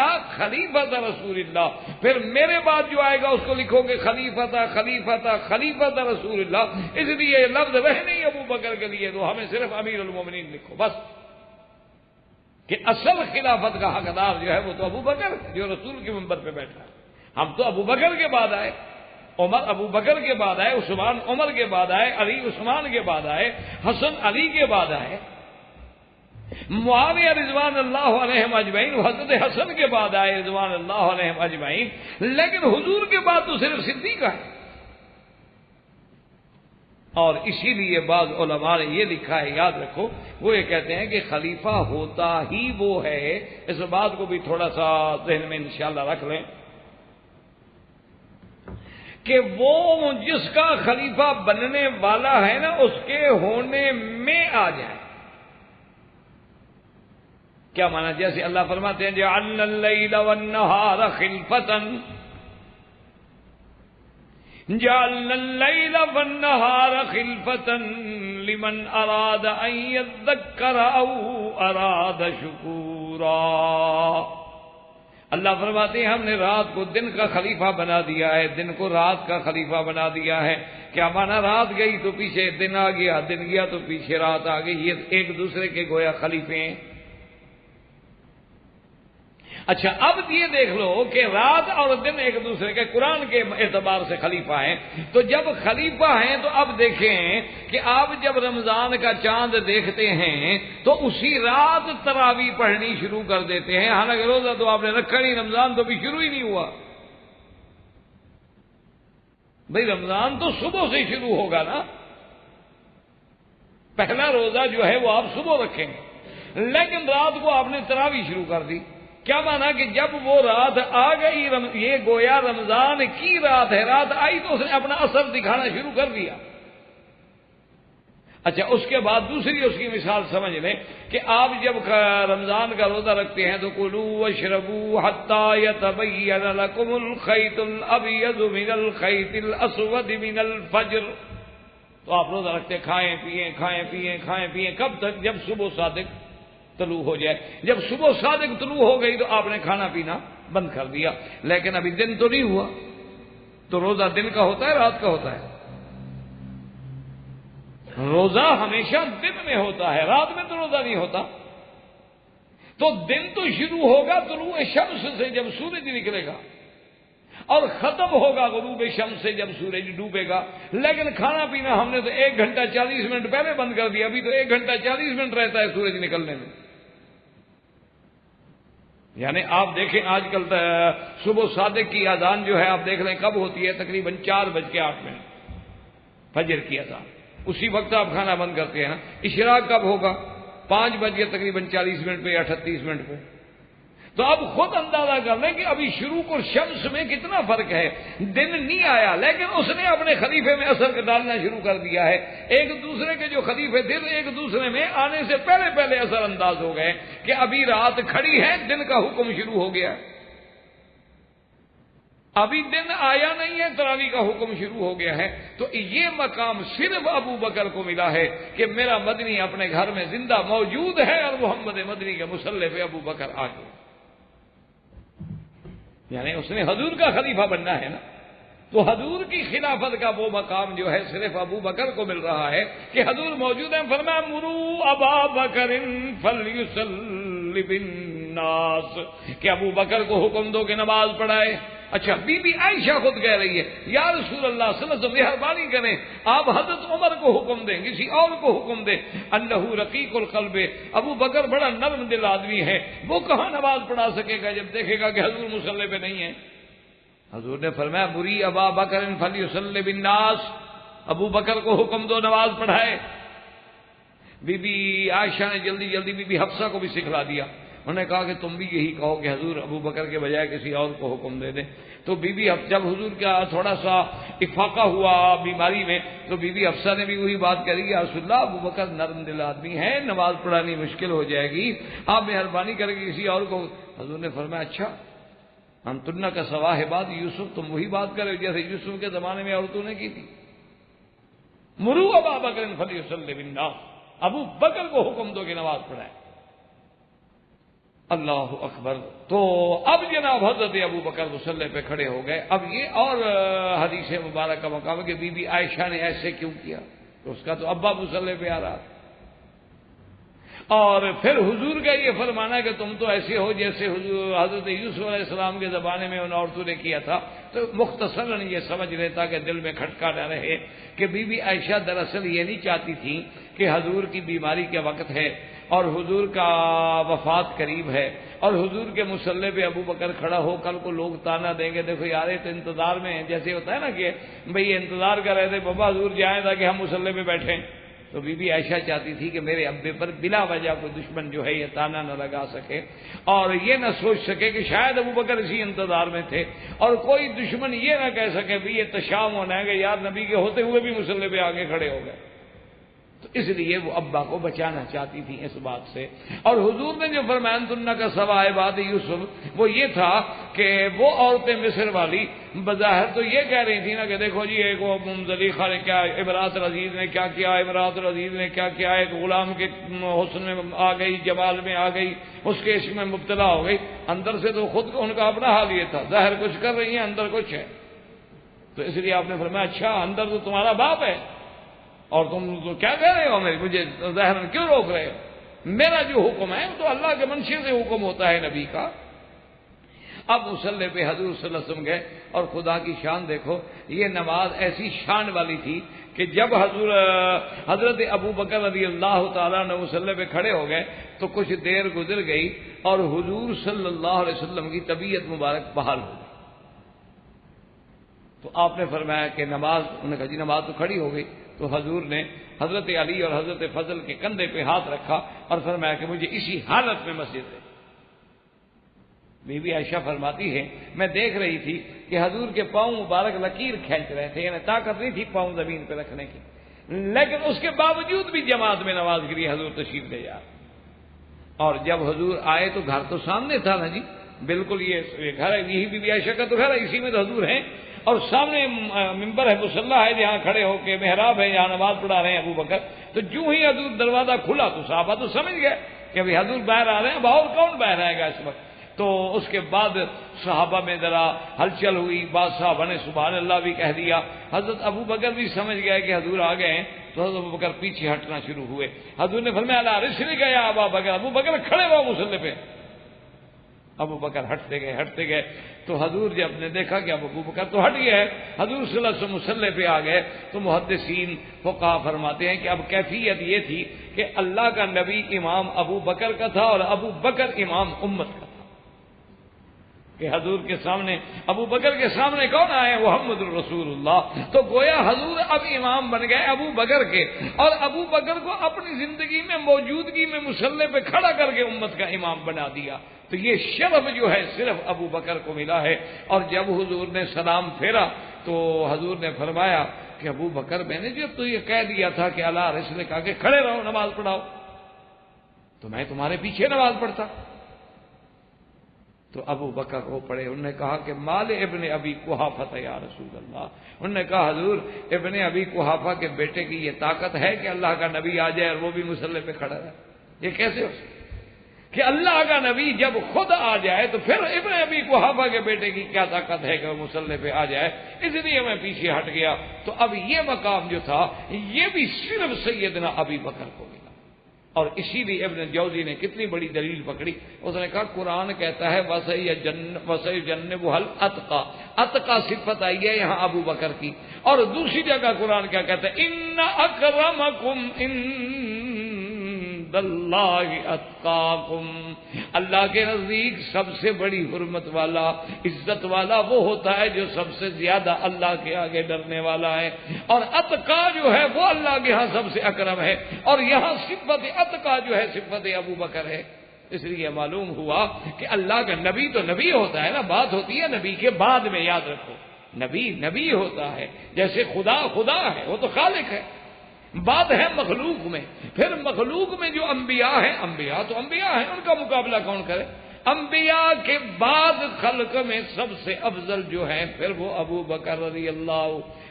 رسول اللہ. پھر میرے بعد جو آئے گا اس کو لکھو گے خلیفۃ رسول اللہ. اس لیے یہ لفظ رہ نہیں ابو بکر کے لیے، تو ہمیں صرف امیر المومنین لکھو بس، کہ اصل خلافت کا حقدار جو ہے وہ تو ابو بکر جو رسول کے منبر پہ بیٹھا ہے. ہم تو ابو بکر کے بعد آئے، عمر ابو بکر کے بعد آئے، عثمان عمر کے بعد آئے، علی عثمان کے بعد آئے، حسن علی کے بعد آئے، معاویہ رضوان اللہ علیہم اجمعین حضرت حسن کے بعد آئے رضوان اللہ علیہم اجمعین. لیکن حضور کے بعد تو صرف صدیق ہے. اور اسی لیے بعض علماء نے یہ لکھا ہے، یاد رکھو، وہ یہ کہتے ہیں کہ خلیفہ ہوتا ہی وہ ہے. اس بات کو بھی تھوڑا سا ذہن میں انشاءاللہ رکھ لیں کہ وہ جس کا خلیفہ بننے والا ہے نا اس کے ہونے میں آ جائے. کیا مانا؟ جیسے اللہ فرماتے ہیں جعلنا اللیل والنہار خلفۃ، جعلنا اللیل والنہار خلفۃ لمن اراد ان یذکر او اراد شکورا. اللہ فرماتے ہیں ہم نے رات کو دن کا خلیفہ بنا دیا ہے، دن کو رات کا خلیفہ بنا دیا ہے. کیا مانا؟ رات گئی تو پیچھے دن آ گیا، دن گیا تو پیچھے رات آ گئی. یہ ایک دوسرے کے گویا خلیفے ہیں. اچھا اب یہ دیکھ لو کہ رات اور دن ایک دوسرے کے قرآن کے اعتبار سے خلیفہ ہیں. تو جب خلیفہ ہیں تو اب دیکھیں کہ آپ جب رمضان کا چاند دیکھتے ہیں تو اسی رات تراویح پڑھنی شروع کر دیتے ہیں، حالانکہ روزہ تو آپ نے رکھا نہیں، رمضان تو بھی شروع ہی نہیں ہوا. بھئی رمضان تو صبح سے شروع ہوگا نا، پہلا روزہ جو ہے وہ آپ صبح رکھیں گے، لیکن رات کو آپ نے تراویح شروع کر دی. کیا مانا کہ جب وہ رات آ گئی، یہ گویا رمضان کی رات ہے، رات آئی تو اس نے اپنا اثر دکھانا شروع کر دیا. اچھا اس کے بعد دوسری اس کی مثال سمجھ لیں کہ آپ جب رمضان کا روزہ رکھتے ہیں تو کلوا واشربوا حتی یتبین لکم الخیط الابیض من الخیط الاسود من الفجر. تو آپ روزہ رکھتے کھائیں پیئیں کب تک؟ جب صبح صادق طلوع ہو جائے. جب صبح صادق طلوع ہو گئی تو آپ نے کھانا پینا بند کر دیا، لیکن ابھی دن تو نہیں ہوا. تو روزہ دن کا ہوتا ہے رات کا ہوتا ہے؟ روزہ ہمیشہ دن میں ہوتا ہے، رات میں تو روزہ نہیں ہوتا۔ تو دن تو شروع ہوگا طلوع شمس سے جب سورج نکلے گا، اور ختم ہوگا غروب شمس سے جب سورج ڈوبے گا۔ لیکن کھانا پینا ہم نے تو 1 گھنٹہ 40 منٹ پہلے بند کر دیا، ابھی تو 1 گھنٹہ 40 منٹ رہتا ہے سورج نکلنے میں۔ یعنی آپ دیکھیں آج کل صبح صادق کی اذان جو ہے آپ دیکھ لیں کب ہوتی ہے، تقریباً 4:08 فجر کی اذان، اسی وقت آپ کھانا بند کرتے ہیں نا۔ اشراق کب ہوگا؟ 5:40 پہ یا 38 منٹ پہ۔ تو اب خود اندازہ کر لیں کہ ابھی شروق اور شمس میں کتنا فرق ہے۔ دن نہیں آیا لیکن اس نے اپنے خلیفے میں اثر ڈالنا شروع کر دیا ہے۔ ایک دوسرے کے جو خلیفے تھے ایک دوسرے میں آنے سے پہلے اثر انداز ہو گئے کہ ابھی رات کھڑی ہے، دن کا حکم شروع ہو گیا۔ ابھی دن آیا نہیں ہے، تراویح کا حکم شروع ہو گیا ہے۔ تو یہ مقام صرف ابو بکر کو ملا ہے کہ میرا مدنی اپنے گھر میں زندہ موجود ہے اور محمد مدنی کے مصلی پہ ابو بکر آ گئے۔ یعنی اس نے حضور کا خلیفہ بننا ہے نا، تو حضور کی خلافت کا وہ مقام جو ہے صرف ابو بکر کو مل رہا ہے کہ حضور موجود ہیں۔ فرمایا مروا ابا بکر فلیصلی بالناس، کہ ابو بکر کو حکم دو کہ نماز پڑھائے۔ اچھا، بی بی عائشہ خود کہہ رہی ہے یا رسول اللہ صلی اللہ علیہ وسلم مہربانی کریں آپ حضرت عمر کو حکم دیں، کسی اور کو حکم دیں۔ انہ رقیق القلب، ابو بکر بڑا نرم دل آدمی ہے، وہ کہاں نماز پڑھا سکے گا جب دیکھے گا کہ حضور مصلی پہ نہیں ہے۔ حضور نے فرمایا مری ابا بکر فلیصلی بالناس، ابو بکر کو حکم دو نماز پڑھائے۔ بی بی عائشہ نے جلدی جلدی بی بی حفصہ کو بھی سکھلا دیا، انہوں نے کہا کہ تم بھی یہی کہو کہ حضور ابو بکر کے بجائے کسی اور کو حکم دے دیں۔ تو بی بی جب حضور کا تھوڑا سا افاقہ ہوا بیماری میں تو بی بی حفصہ نے بھی وہی بات کہی کہ رسول اللہ ابو بکر نرم دل آدمی ہے، نماز پڑھانی مشکل ہو جائے گی، آپ مہربانی کر کے کسی اور کو۔ حضور نے فرمایا اچھا ہم تنہ کا سواہ بات یوسف، تم وہی بات کرے جیسے یوسف کے زمانے میں عورتوں نے کی تھی۔ مروا ابا بکر فلیصلی بالناس، ابو بکر کو حکم دو کہ نماز پڑھائے۔ اللہ اکبر۔ تو اب جناب حضرت ابو بکر مصلی پہ کھڑے ہو گئے۔ اب یہ اور حدیث مبارک کا مقام ہے کہ بی بی عائشہ نے ایسے کیوں کیا، تو اس کا تو ابا مصلی پہ آ رہا تھا۔ اور پھر حضور کا یہ فرمانا کہ تم تو ایسے ہو جیسے حضرت یوسف علیہ السلام کے زمانے میں ان عورتوں نے کیا تھا، تو مختصراً یہ سمجھ لیتا کہ دل میں کھٹکا نہ رہے کہ بی بی عائشہ دراصل یہ نہیں چاہتی تھی کہ حضور کی بیماری کے وقت ہے اور حضور کا وفات قریب ہے اور حضور کے مصلی پہ ابو بکر کھڑا ہو، کل کو لوگ تانا دیں گے دیکھو یار تو انتظار میں ہیں، جیسے ہوتا ہے نا کہ بھئی انتظار کر رہے تھے بابا حضور جائیں تاکہ ہم مصلی پہ بیٹھیں۔ تو بی بی عائشہ چاہتی تھی کہ میرے ابے پر بلا وجہ کوئی دشمن جو ہے یہ تانا نہ لگا سکے اور یہ نہ سوچ سکے کہ شاید ابو بکر اسی انتظار میں تھے، اور کوئی دشمن یہ نہ کہہ سکے بھی یہ تشام ہونا ہے کہ یار نبی کے ہوتے ہوئے بھی مصلی پہ آگے کھڑے ہو گئے۔ تو اس لیے وہ ابا کو بچانا چاہتی تھی اس بات سے۔ اور حضور نے جو فرمایا تنہ کا سوائے بات یوسف، وہ یہ تھا کہ وہ عورتیں مصر والی بظاہر تو یہ کہہ رہی تھی نا کہ دیکھو جی ایک وہ زلیخا نے کیا، امراۃ العزیز نے کیا کیا، امراۃ العزیز نے کیا کیا، ایک غلام کے حسن میں آ گئی، جمال میں آ گئی، اس کے عشق میں مبتلا ہو گئی۔ اندر سے تو خود ان کا اپنا حال یہ تھا، ظاہر کچھ کر رہی ہیں اندر کچھ ہے۔ تو اس لیے آپ نے فرمایا اچھا اندر تو تمہارا باپ ہے اور تم تو کیا کہہ رہے ہو، مجھے ظاہر کیوں روک رہے ہو؟ میرا جو حکم ہے وہ تو اللہ کے منشے سے حکم ہوتا ہے نبی کا۔ اب مصلی پہ حضور صلی اللہ علیہ وسلم گئے اور خدا کی شان دیکھو، یہ نماز ایسی شان والی تھی کہ جب حضرت ابو بکر رضی اللہ تعالیٰ عنہ مصلی پہ کھڑے ہو گئے تو کچھ دیر گزر گئی اور حضور صلی اللہ علیہ وسلم کی طبیعت مبارک بحال ہو گئی۔ تو آپ نے فرمایا کہ نماز، انہوں نے کہا جی نماز تو کھڑی ہو گئی۔ تو حضور نے حضرت علی اور حضرت فضل کے کندھے پہ ہاتھ رکھا اور فرمایا کہ مجھے اسی حالت میں مسجد ہے۔ بی بی عائشہ فرماتی ہے میں دیکھ رہی تھی کہ حضور کے پاؤں مبارک لکیر کھینچ رہے تھے، یعنی طاقت نہیں تھی پاؤں زمین پہ رکھنے کی، لیکن اس کے باوجود بھی جماعت میں نماز کے لیے حضور تشریف لے جا۔ اور جب حضور آئے تو گھر تو سامنے تھا نا جی، بالکل یہ گھر ہے، یہی بی بی عائشہ کا تو گھر ہے، اسی میں تو حضور ہیں، اور سامنے ممبر ہے، مصلی ہے جہاں کھڑے ہو کے، محراب ہے جہاں نماز پڑھا رہے ہیں ابو بکر۔ تو جو ہی حضور دروازہ کھلا تو صحابہ تو سمجھ گئے کہ ابھی حضور باہر آ رہے ہیں، اب اور کون باہر آئے گا اس وقت؟ تو اس کے بعد صحابہ میں ذرا ہلچل ہوئی، بعض صحابہ نے سبحان اللہ بھی کہہ دیا، حضرت ابو بکر بھی سمجھ گئے کہ حضور آ گئے ہیں، تو حضرت ابو بکر پیچھے ہٹنا شروع ہوئے۔ حضور نے فرمایا لا رسلک یا ابا بکر، ابو بکر کھڑے ہو مصلی پہ۔ ابو بکر ہٹتے گئے تو حضور جب نے دیکھا کہ اب ابو بکر تو ہٹ گیا ہے، حضور صلی اللہ علیہ وسلم مصلی پہ آ گئے، تو محدثین فقہا فرماتے ہیں کہ اب کیفیت یہ تھی کہ اللہ کا نبی امام ابو بکر کا تھا اور ابو بکر امام امت کا تھا، کہ حضور کے سامنے ابو بکر کے سامنے کون آئے؟ محمد الرسول اللہ۔ تو گویا حضور اب امام بن گئے ابو بکر کے، اور ابو بکر کو اپنی زندگی میں موجودگی میں مصلی پہ کھڑا کر کے امت کا امام بنا دیا۔ تو یہ شرف جو ہے صرف ابو بکر کو ملا ہے۔ اور جب حضور نے سلام پھیرا تو حضور نے فرمایا کہ ابو بکر میں نے جب تو یہ کہہ دیا تھا کہ اللہ رسول کہا کہ کھڑے رہو نماز پڑھاؤ، تو میں تمہارے پیچھے نماز پڑھتا۔ تو ابو بکر رو پڑے، انہوں نے کہا کہ مال ابن ابی قحافہ یا رسول اللہ، انہوں نے کہا حضور ابن ابی قحافہ کے بیٹے کی یہ طاقت ہے کہ اللہ کا نبی آ جائے اور وہ بھی مصلی پہ کھڑا رہے؟ یہ کیسے ہو سکتا کہ اللہ کا نبی جب خود آ جائے تو پھر ابن ابی قحافہ کے بیٹے کی کیا طاقت ہے کہ وہ مصلی پہ آ جائے؟ اس لیے میں پیچھے ہٹ گیا۔ تو اب یہ مقام جو تھا یہ بھی صرف سیدنا ابی بکر کو ملا، اور اسی لیے ابن جوزی نے کتنی بڑی دلیل پکڑی، اس نے کہا قرآن کہتا ہے وَسَيُجَنَّبُهَا الْأَتْقَى، اتقا صفت آئی ہے یہاں ابو بکر کی، اور دوسری جگہ قرآن کیا کہتا ہے ان اکرمکم عند اللہ اتقاکم، اللہ کے نزدیک سب سے بڑی حرمت والا عزت والا وہ ہوتا ہے جو سب سے زیادہ اللہ کے آگے ڈرنے والا ہے، اور اتقا جو ہے وہ اللہ کے ہاں سب سے اکرم ہے، اور یہاں صفت اتقا جو ہے صفت ابو بکر ہے۔ اس لیے معلوم ہوا کہ اللہ کا نبی تو نبی ہوتا ہے نا، بات ہوتی ہے نبی کے بعد میں، یاد رکھو نبی نبی ہوتا ہے، جیسے خدا خدا ہے، وہ تو خالق ہے، بات ہے مخلوق میں، پھر مخلوق میں جو انبیاء ہیں، انبیاء تو انبیاء ہیں، ان کا مقابلہ کون کرے؟ انبیاء کے بعد خلق میں سب سے افضل جو ہے پھر وہ ابو بکر رضی اللہ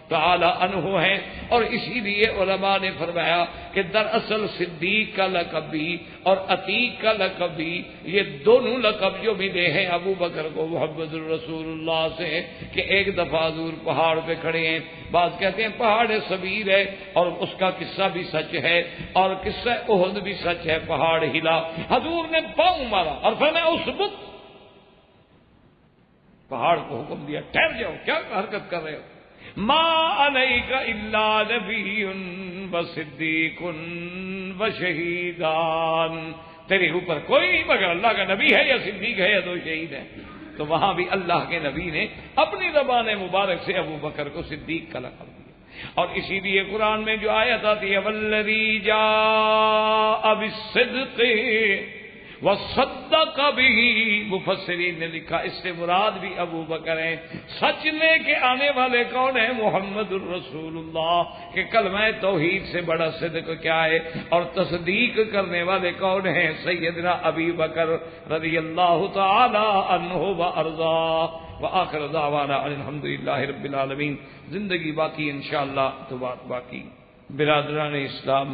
تعالی عنہ ہیں، اور اسی لیے علماء نے فرمایا کہ دراصل صدیق کا لقب بھی اور عتیق کا لقب بھی، یہ دونوں لقب جو ملے ہیں ابو بکر کو محمد الرسول اللہ سے، کہ ایک دفعہ حضور پہاڑ پہ کھڑے ہیں، بعض کہتے ہیں پہاڑ صبیر ہے، اور اس کا قصہ بھی سچ ہے، اور قصہ احد بھی سچ ہے، پہاڑ ہلا، حضور نے پاؤں مارا اور فرمایا اثبت، پہاڑ کو حکم دیا ٹھہر جاؤ، کیا حرکت کر رہے ہو؟ ما علیک الا نبی وصدیق وشہیدان، تیرے اوپر کوئی نہیں مگر اللہ کا نبی ہے یا صدیق ہے یا دو شہید ہیں۔ تو وہاں بھی اللہ کے نبی نے اپنی زبان مبارک سے ابو بکر کو صدیق کا لقب دیا، اور اسی لیے قرآن میں جو آیت آتی ہے والذی جاء بالصدق وصدق به، مفسرین نے لکھا اس سے مراد بھی ابو بکر ہیں۔ سچ لے کے آنے والے کون ہیں؟ محمد الرسول اللہ، کہ کلمہ توحید سے بڑا صدق کیا ہے، اور تصدیق کرنے والے کون ہیں؟ سیدنا ابی بکر رضی اللہ تعالی عنہ وارضاہ۔ وآخر دعوانا الحمدللہ رب العالمین۔ زندگی باقی انشاءاللہ تو بات باقی۔ برادران اسلام،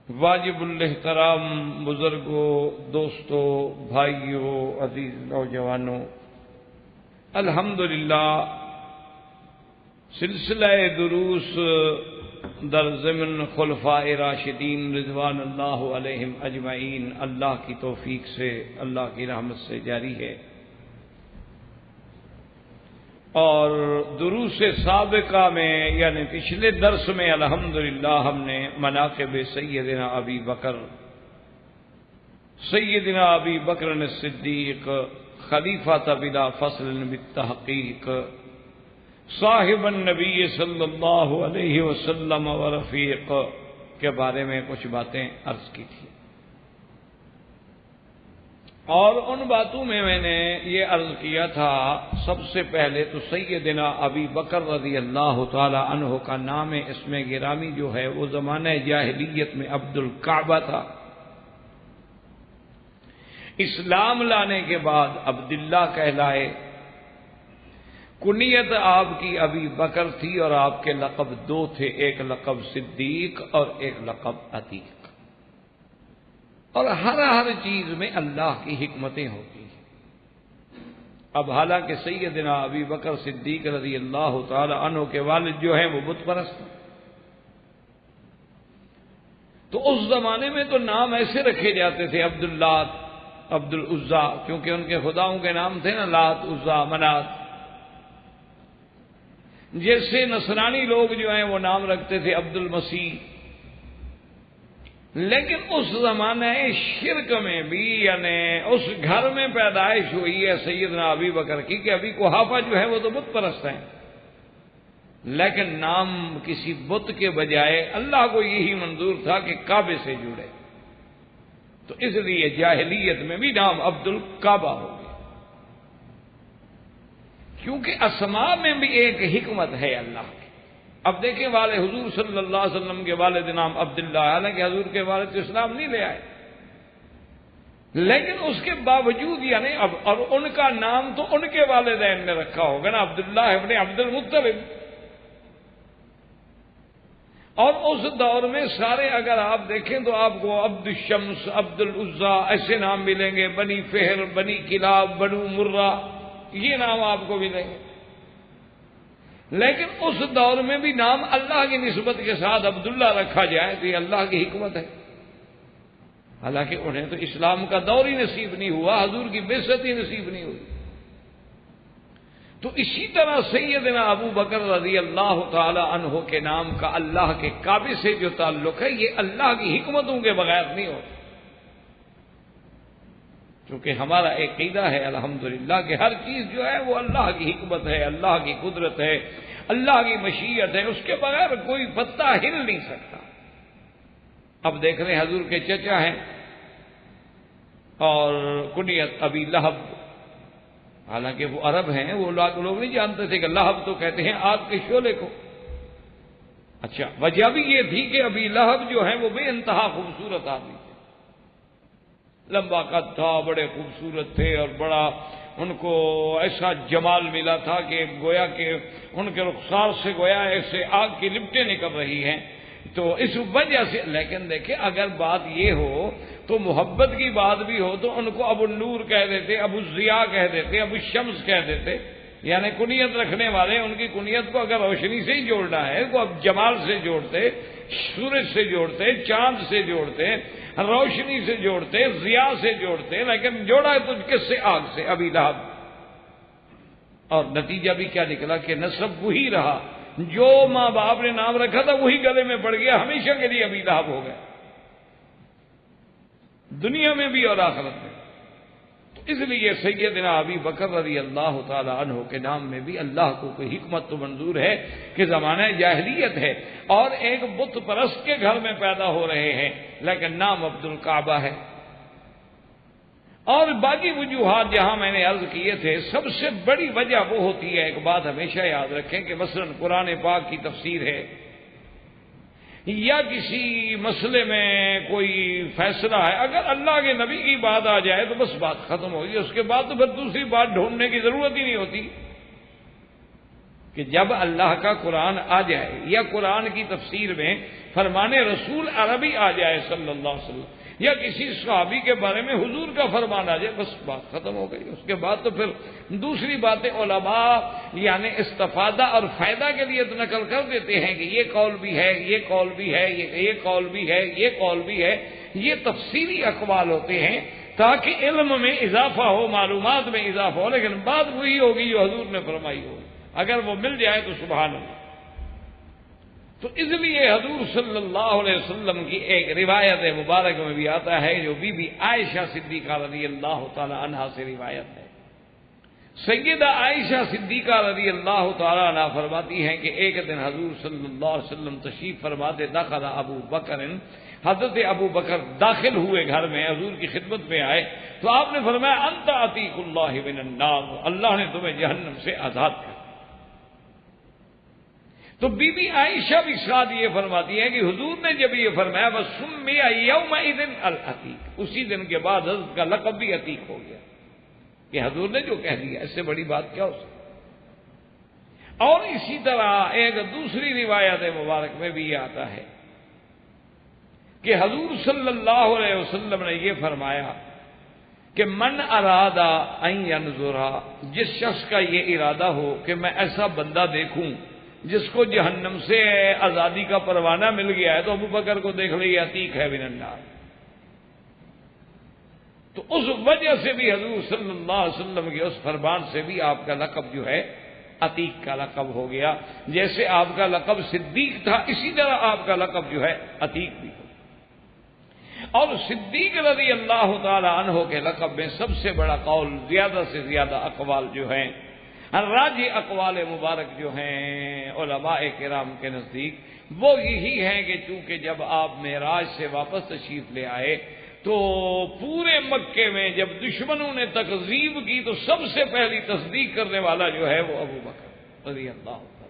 واجب الاحترام بزرگوں، دوستوں، بھائیوں، عزیز نوجوانوں، الحمدللہ سلسلہ دروس در ضمن خلفاء راشدین رضوان اللہ علیہم اجمعین اللہ کی توفیق سے، اللہ کی رحمت سے جاری ہے، اور دروس سابقہ میں یعنی پچھلے درس میں الحمدللہ ہم نے مناقب سیدنا ابی بکر الصدیق خلیفۃ بلا فصل بالتحقیق صاحب النبی صلی اللہ علیہ وسلم ورفیق کے بارے میں کچھ باتیں عرض کی تھی، اور ان باتوں میں نے یہ عرض کیا تھا سب سے پہلے تو سیدنا ابی بکر رضی اللہ تعالی عنہ کا نام اسم گرامی جو ہے وہ زمانہ جاہلیت میں عبد الکعبہ تھا، اسلام لانے کے بعد عبداللہ کہلائے، کنیت آپ کی ابی بکر تھی، اور آپ کے لقب دو تھے، ایک لقب صدیق اور ایک لقب عتیق۔ اور ہر چیز میں اللہ کی حکمتیں ہوتی ہیں۔ اب حالانکہ سیدنا ابی بکر صدیق رضی اللہ تعالی عنہ کے والد جو ہیں وہ بت پرست ہیں، تو اس زمانے میں تو نام ایسے رکھے جاتے تھے، عبداللہ، عبد العزا، کیونکہ ان کے خداؤں کے نام تھے نا، لات، عزا، منات۔ جیسے نصرانی لوگ جو ہیں وہ نام رکھتے تھے عبد المسیح۔ لیکن اس زمانے شرک میں بھی، یعنی اس گھر میں پیدائش ہوئی ہے سیدنا ابی بکر کی کہ ابی قحافہ جو ہے وہ تو بت پرست ہیں، لیکن نام کسی بت کے بجائے اللہ کو یہی منظور تھا کہ کعبے سے جڑے، تو اس لیے جاہلیت میں بھی نام عبد الکعبہ ہو گیا، کیونکہ اسماء میں بھی ایک حکمت ہے اللہ کی۔ اب دیکھیں والے حضور صلی اللہ علیہ وسلم کے والد نام عبداللہ، حالانکہ حضور کے والد اسلام نہیں لے آئے، لیکن اس کے باوجود یعنی اب اور ان کا نام تو ان کے والدین نے رکھا ہوگا نا، عبداللہ ابن عبد المطلب۔ اور اس دور میں سارے اگر آپ دیکھیں تو آپ کو عبد الشمس، عبد العزا ایسے نام ملیں گے، بنی فہر، بنی کلاب، بنو مرہ، یہ نام آپ کو ملیں گے۔ لیکن اس دور میں بھی نام اللہ کی نسبت کے ساتھ عبداللہ رکھا جائے تو یہ اللہ کی حکمت ہے، حالانکہ انہیں تو اسلام کا دور ہی نصیب نہیں ہوا، حضور کی بعثت ہی نصیب نہیں ہوئی۔ تو اسی طرح سیدنا ابو بکر رضی اللہ تعالی عنہ کے نام کا اللہ کے کعبے سے جو تعلق ہے، یہ اللہ کی حکمتوں کے بغیر نہیں ہوتا، کیونکہ ہمارا ایک عقیدہ ہے الحمدللہ کہ ہر چیز جو ہے وہ اللہ کی حکمت ہے، اللہ کی قدرت ہے، اللہ کی مشیت ہے، اس کے بغیر کوئی پتہ ہل نہیں سکتا۔ اب دیکھ رہے ہیں حضور کے چچا ہیں اور کنیت ابی لہب، حالانکہ وہ عرب ہیں، وہ لوگ نہیں جانتے تھے کہ لہب تو کہتے ہیں آگ کے شعلے کو۔ اچھا، وجہ بھی یہ تھی کہ ابی لہب جو ہیں وہ بے انتہا خوبصورت آدمی تھے، لمبا قد تھا، بڑے خوبصورت تھے، اور بڑا ان کو ایسا جمال ملا تھا کہ گویا کہ ان کے رخسار سے گویا ایسے آگ کی لپٹیں نکل رہی ہیں۔ تو اس وجہ سے، لیکن دیکھیں اگر بات یہ ہو تو محبت کی بات بھی ہو تو ان کو ابو النور کہہ دیتے، ابو الضیاء کہہ دیتے، ابو الشمس کہہ دیتے، یعنی کنیت رکھنے والے ان کی کنیت کو اگر روشنی سے ہی جوڑنا ہے تو اب جمال سے جوڑتے، سورج سے جوڑتے، چاند سے جوڑتے، روشنی سے جوڑتے، ضیاء سے جوڑتے، لیکن جوڑا تو کس سے؟ آگ سے، ابی لہب۔ اور نتیجہ بھی کیا نکلا کہ نسب وہی رہا، جو ماں باپ نے نام رکھا تھا وہی گلے میں پڑ گیا، ہمیشہ کے لیے ابی لہب ہو گئے، دنیا میں بھی اور آخرت میں۔ تو اس لیے سیدنا ابی بکر رضی اللہ تعالی عنہ کے نام میں بھی اللہ کو کوئی حکمت تو منظور ہے کہ زمانہ جاہلیت ہے اور ایک بت پرست کے گھر میں پیدا ہو رہے ہیں، لیکن نام عبد الکعبہ ہے۔ اور باقی وجوہات جہاں میں نے عرض کیے تھے، سب سے بڑی وجہ وہ ہوتی ہے، ایک بات ہمیشہ یاد رکھیں کہ مثلا قرآن پاک کی تفسیر ہے یا کسی مسئلے میں کوئی فیصلہ ہے، اگر اللہ کے نبی کی بات آ جائے تو بس بات ختم ہوگی، اس کے بعد تو پھر دوسری بات ڈھونڈنے کی ضرورت ہی نہیں ہوتی، کہ جب اللہ کا قرآن آ جائے یا قرآن کی تفسیر میں فرمان رسول عربی آ جائے صلی اللہ علیہ وسلم، یا کسی صحابی کے بارے میں حضور کا فرمان آ جائے، بس بات ختم ہو گئی، اس کے بعد تو پھر دوسری باتیں علماء یعنی استفادہ اور فائدہ کے لیے تو نقل کر دیتے ہیں کہ یہ قول بھی ہے، یہ قول بھی ہے، یہ قول بھی ہے، یہ قول بھی ہے، یہ تفصیلی اقوال ہوتے ہیں تاکہ علم میں اضافہ ہو، معلومات میں اضافہ ہو، لیکن بات وہی ہوگی جو حضور نے فرمائی ہوگی، اگر وہ مل جائے تو سبحان اللہ۔ تو اس لیے حضور صلی اللہ علیہ وسلم کی ایک روایت مبارک میں بھی آتا ہے جو بی بی عائشہ صدیقہ رضی اللہ تعالی عنہا سے روایت ہے، سیدہ عائشہ صدیقہ رضی اللہ تعالی عنہا فرماتی ہیں کہ ایک دن حضور صلی اللہ علیہ وسلم تشریف فرماتے، دخل ابو بکر، حضرت ابو بکر داخل ہوئے گھر میں، حضور کی خدمت میں آئے تو آپ نے فرمایا انت عتیق اللہ من النار، اللہ نے تمہیں جہنم سے آزاد کر۔ تو بی بی عائشہ بھی ساتھ یہ فرماتی ہے کہ حضور نے جب یہ فرمایا وَسُمِّيَ يَوْمَئِذٍ الْعَتِيقُ، اسی دن کے بعد حضرت کا لقب بھی عتیق ہو گیا، کہ حضور نے جو کہہ دیا، اس سے بڑی بات کیا ہو سکتی۔ اور اسی طرح ایک دوسری روایت مبارک میں بھی یہ آتا ہے، کہ حضور صلی اللہ علیہ وسلم نے یہ فرمایا کہ من ارادہ ان ینظرا، جس شخص کا یہ ارادہ ہو کہ میں ایسا بندہ دیکھوں جس کو جہنم سے آزادی کا پروانہ مل گیا ہے، تو ابو بکر کو دیکھ لے، عتیق ہے من النار۔ تو اس وجہ سے بھی حضور صلی اللہ علیہ وسلم کے اس فرمان سے بھی آپ کا لقب جو ہے عتیق کا لقب ہو گیا۔ جیسے آپ کا لقب صدیق تھا، اسی طرح آپ کا لقب جو ہے عتیق بھی ہو۔ اور صدیق رضی اللہ تعالی عنہ کے لقب میں سب سے بڑا قول، زیادہ سے زیادہ اقوال جو ہیں، راجح اقوال مبارک جو ہیں علماء کرام کے نزدیک، وہ یہی ہیں کہ چونکہ جب آپ معراج سے واپس تشریف لے آئے تو پورے مکے میں جب دشمنوں نے تکذیب کی تو سب سے پہلی تصدیق کرنے والا جو ہے وہ ابو بکر رضی اللہ عنہ،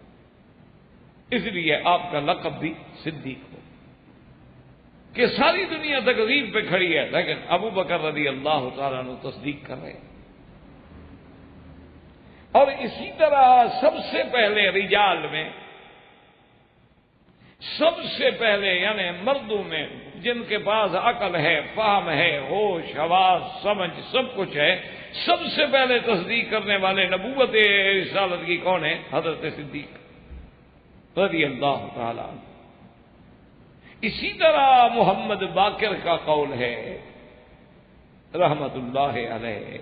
اس لیے آپ کا لقب بھی صدیق ہو کہ ساری دنیا تکذیب پہ کھڑی ہے، لیکن ابو بکر رضی اللہ تعالیٰ عنہ تصدیق کر رہے ہیں۔ اور اسی طرح سب سے پہلے رجال میں، سب سے پہلے یعنی مردوں میں جن کے پاس عقل ہے، فہم ہے، ہوش، حواس، سمجھ سب کچھ ہے، سب سے پہلے تصدیق کرنے والے نبوت رسالت کی کون ہے؟ حضرت صدیق رضی اللہ تعالی عنہ۔ اسی طرح محمد باقر کا قول ہے رحمت اللہ علیہ،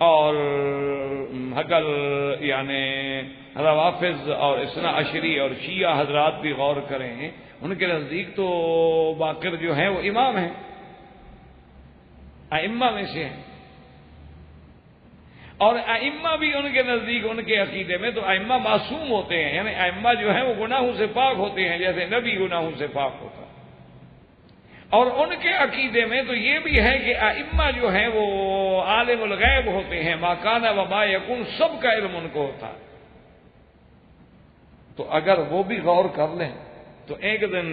اور اگر یعنی روافض اور اثنا عشری اور شیعہ حضرات بھی غور کریں، ان کے نزدیک تو باقر جو ہیں وہ امام ہیں، ائمہ میں سے ہیں، اور ائمہ بھی ان کے نزدیک، ان کے عقیدے میں تو ائمہ معصوم ہوتے ہیں، یعنی ائمہ جو ہیں وہ گناہوں سے پاک ہوتے ہیں جیسے نبی گناہوں سے پاک ہوتا ہے۔ اور ان کے عقیدے میں تو یہ بھی ہے کہ ائمہ جو ہیں وہ عالم الغیب ہوتے ہیں، ما کان و ما یکون، سب کا علم ان کو ہوتا ہے۔ تو اگر وہ بھی غور کر لیں تو ایک دن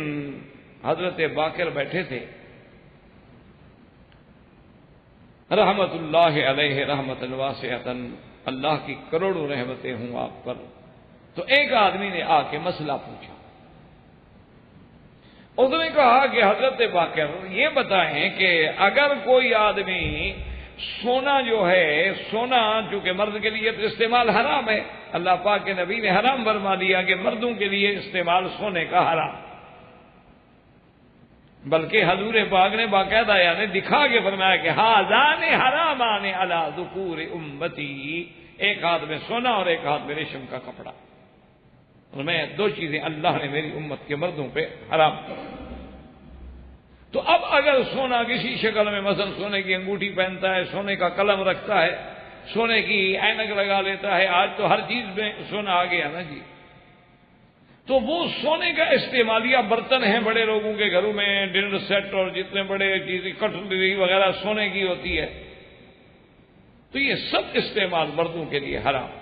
حضرت باقر بیٹھے تھے رحمت اللہ علیہ رحمت واسعۃ، اللہ کی کروڑوں رحمتیں ہوں آپ پر۔ تو ایک آدمی نے آ کے مسئلہ پوچھا، اس نے کہا کہ حضرت باقر یہ بتائیں کہ اگر کوئی آدمی سونا جو ہے، سونا چونکہ مرد کے لیے تو استعمال حرام ہے، اللہ پاک کے نبی نے حرام فرما دیا کہ مردوں کے لیے استعمال سونے کا حرام، بلکہ حضور پاک نے باقاعدہ یعنی دکھا کے فرمایا کہ ہاذان حرامان علی ذکور امتی، ایک ہاتھ میں سونا اور ایک ہاتھ میں ریشم کا کپڑا، اور میں دو چیزیں اللہ نے میری امت کے مردوں پہ حرام کی۔ تو اب اگر سونا کسی شکل میں، مثلا سونے کی انگوٹھی پہنتا ہے، سونے کا قلم رکھتا ہے، سونے کی اینک لگا لیتا ہے، آج تو ہر چیز میں سونا آ گیا نا جی، تو وہ سونے کا استعمالیہ برتن ہیں بڑے لوگوں کے گھروں میں، ڈنر سیٹ اور جتنے بڑے چیزیں کٹلری وغیرہ سونے کی ہوتی ہے، تو یہ سب استعمال مردوں کے لیے حرام۔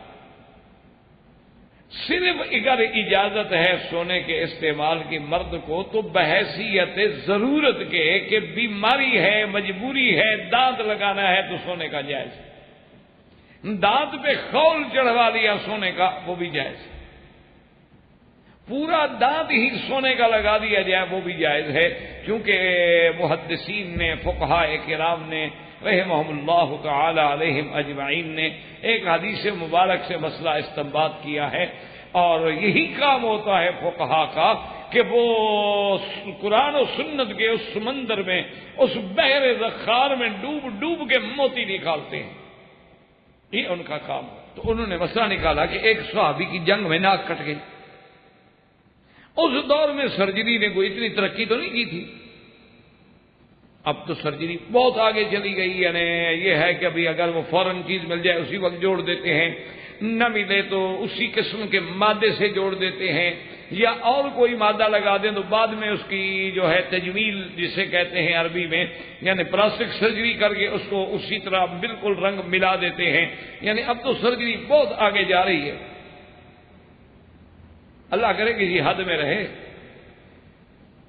صرف اگر اجازت ہے سونے کے استعمال کی مرد کو تو بحیثیت ضرورت کے کہ بیماری ہے، مجبوری ہے، دانت لگانا ہے تو سونے کا جائز ہے، دانت پہ خول چڑھوا لیا سونے کا وہ بھی جائز ہے، پورا دانت ہی سونے کا لگا دیا جائے وہ بھی جائز ہے، کیونکہ محدثین نے، فقہاء کرام نے رحمہم اللہ تعالی علیہم اجمعین نے ایک حدیث مبارک سے مسئلہ استنباط کیا ہے، اور یہی کام ہوتا ہے فقہاء کا کہ وہ قرآن و سنت کے اس سمندر میں، اس بحر ذخار میں ڈوب ڈوب کے موتی نکالتے ہیں، یہ ان کا کام ہے۔ تو انہوں نے مسئلہ نکالا کہ ایک صحابی کی جنگ میں ناک کٹ گئی، اس دور میں سرجری نے کوئی اتنی ترقی تو نہیں کی تھی، اب تو سرجری بہت آگے چلی گئی، یعنی یہ ہے کہ ابھی اگر وہ فوراً چیز مل جائے اسی وقت جوڑ دیتے ہیں، نہ ملے تو اسی قسم کے مادے سے جوڑ دیتے ہیں، یا اور کوئی مادہ لگا دیں تو بعد میں اس کی جو ہے تجمیل جسے کہتے ہیں عربی میں، یعنی پلاسٹک سرجری کر کے اس کو اسی طرح بالکل رنگ ملا دیتے ہیں، یعنی اب تو سرجری بہت آگے جا رہی ہے، اللہ کرے کہ یہ حد میں رہے،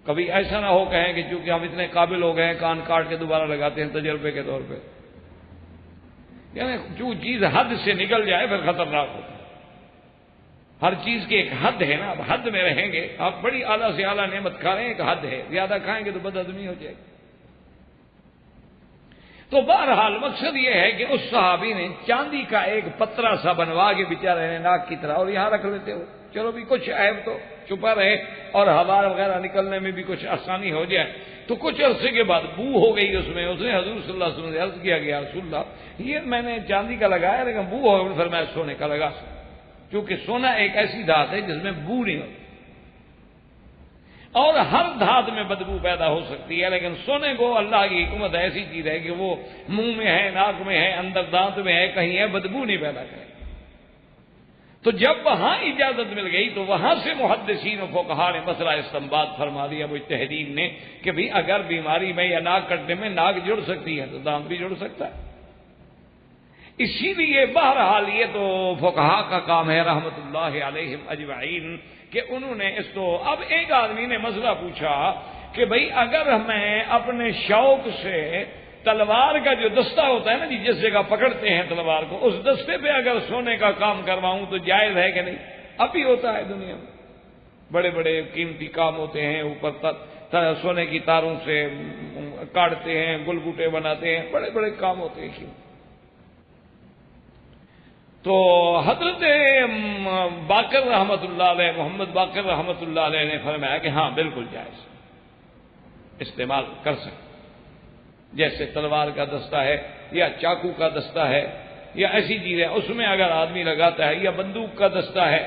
کبھی ایسا نہ ہو کہیں کہ چونکہ ہم اتنے قابل ہو گئے ہیں کان کاٹ کے دوبارہ لگاتے ہیں تجربے کے طور پہ، یعنی جو چیز حد سے نکل جائے پھر خطرناک ہوتا ہے۔ ہر چیز کی ایک حد ہے نا، اب حد میں رہیں گے. آپ بڑی اعلیٰ سے اعلیٰ نعمت کھا رہے ہیں، ایک حد ہے، زیادہ کھائیں گے تو بد ہضمی ہو جائے گی. تو بہرحال مقصد یہ ہے کہ اس صحابی نے چاندی کا ایک پترا سا بنوا کے بیچارے نے ناک کی طرح اور یہاں رکھ لیتے ہو، چلو بھی کچھ عیب تو چھپا رہے اور ہوا وغیرہ نکلنے میں بھی کچھ آسانی ہو جائے. تو کچھ عرصے کے بعد بو ہو گئی اس میں. اس نے حضور صلی اللہ علیہ وسلم سے عرض کیا گیا رسول اللہ یہ میں نے چاندی کا لگایا لیکن بو ہو گئی. فرمایا سونے کا لگا، کیونکہ سونا ایک ایسی دھات ہے جس میں بو نہیں ہوتی، اور ہر دھات میں بدبو پیدا ہو سکتی ہے، لیکن سونے کو اللہ کی حکمت ایسی چیز ہے کہ وہ منہ میں ہے، ناک میں ہے، اندر دانت میں ہے، کہیں ہے، بدبو نہیں پیدا کرے. تو جب وہاں اجازت مل گئی تو وہاں سے محدثین و فقہا نے مسئلہ استنباط فرما دیا مجتہدین نے کہ بھی اگر بیماری میں یا ناک کٹنے میں ناک جڑ سکتی ہے تو دانت بھی جڑ سکتا ہے. اسی لیے بہرحال یہ تو فقہا کا کام ہے رحمت اللہ علیہم اجمعین کہ انہوں نے اس کو. اب ایک آدمی نے مسئلہ پوچھا کہ بھئی اگر میں اپنے شوق سے تلوار کا جو دستہ ہوتا ہے نا جی، جس جگہ پکڑتے ہیں تلوار کو، اس دستے پہ اگر سونے کا کام کرواؤں تو جائز ہے کہ نہیں؟ اب بھی ہوتا ہے دنیا میں، بڑے بڑے قیمتی کام ہوتے ہیں، اوپر سونے کی تاروں سے کاٹتے ہیں، گل بوٹے بناتے ہیں، بڑے بڑے کام ہوتے ہیں. تو حضرت باقر رحمت اللہ علیہ، محمد باقر رحمت اللہ علیہ نے فرمایا کہ ہاں بالکل جائز، استعمال کر سکتے. جیسے تلوار کا دستہ ہے یا چاقو کا دستہ ہے یا ایسی چیز ہے، اس میں اگر آدمی لگاتا ہے، یا بندوق کا دستہ ہے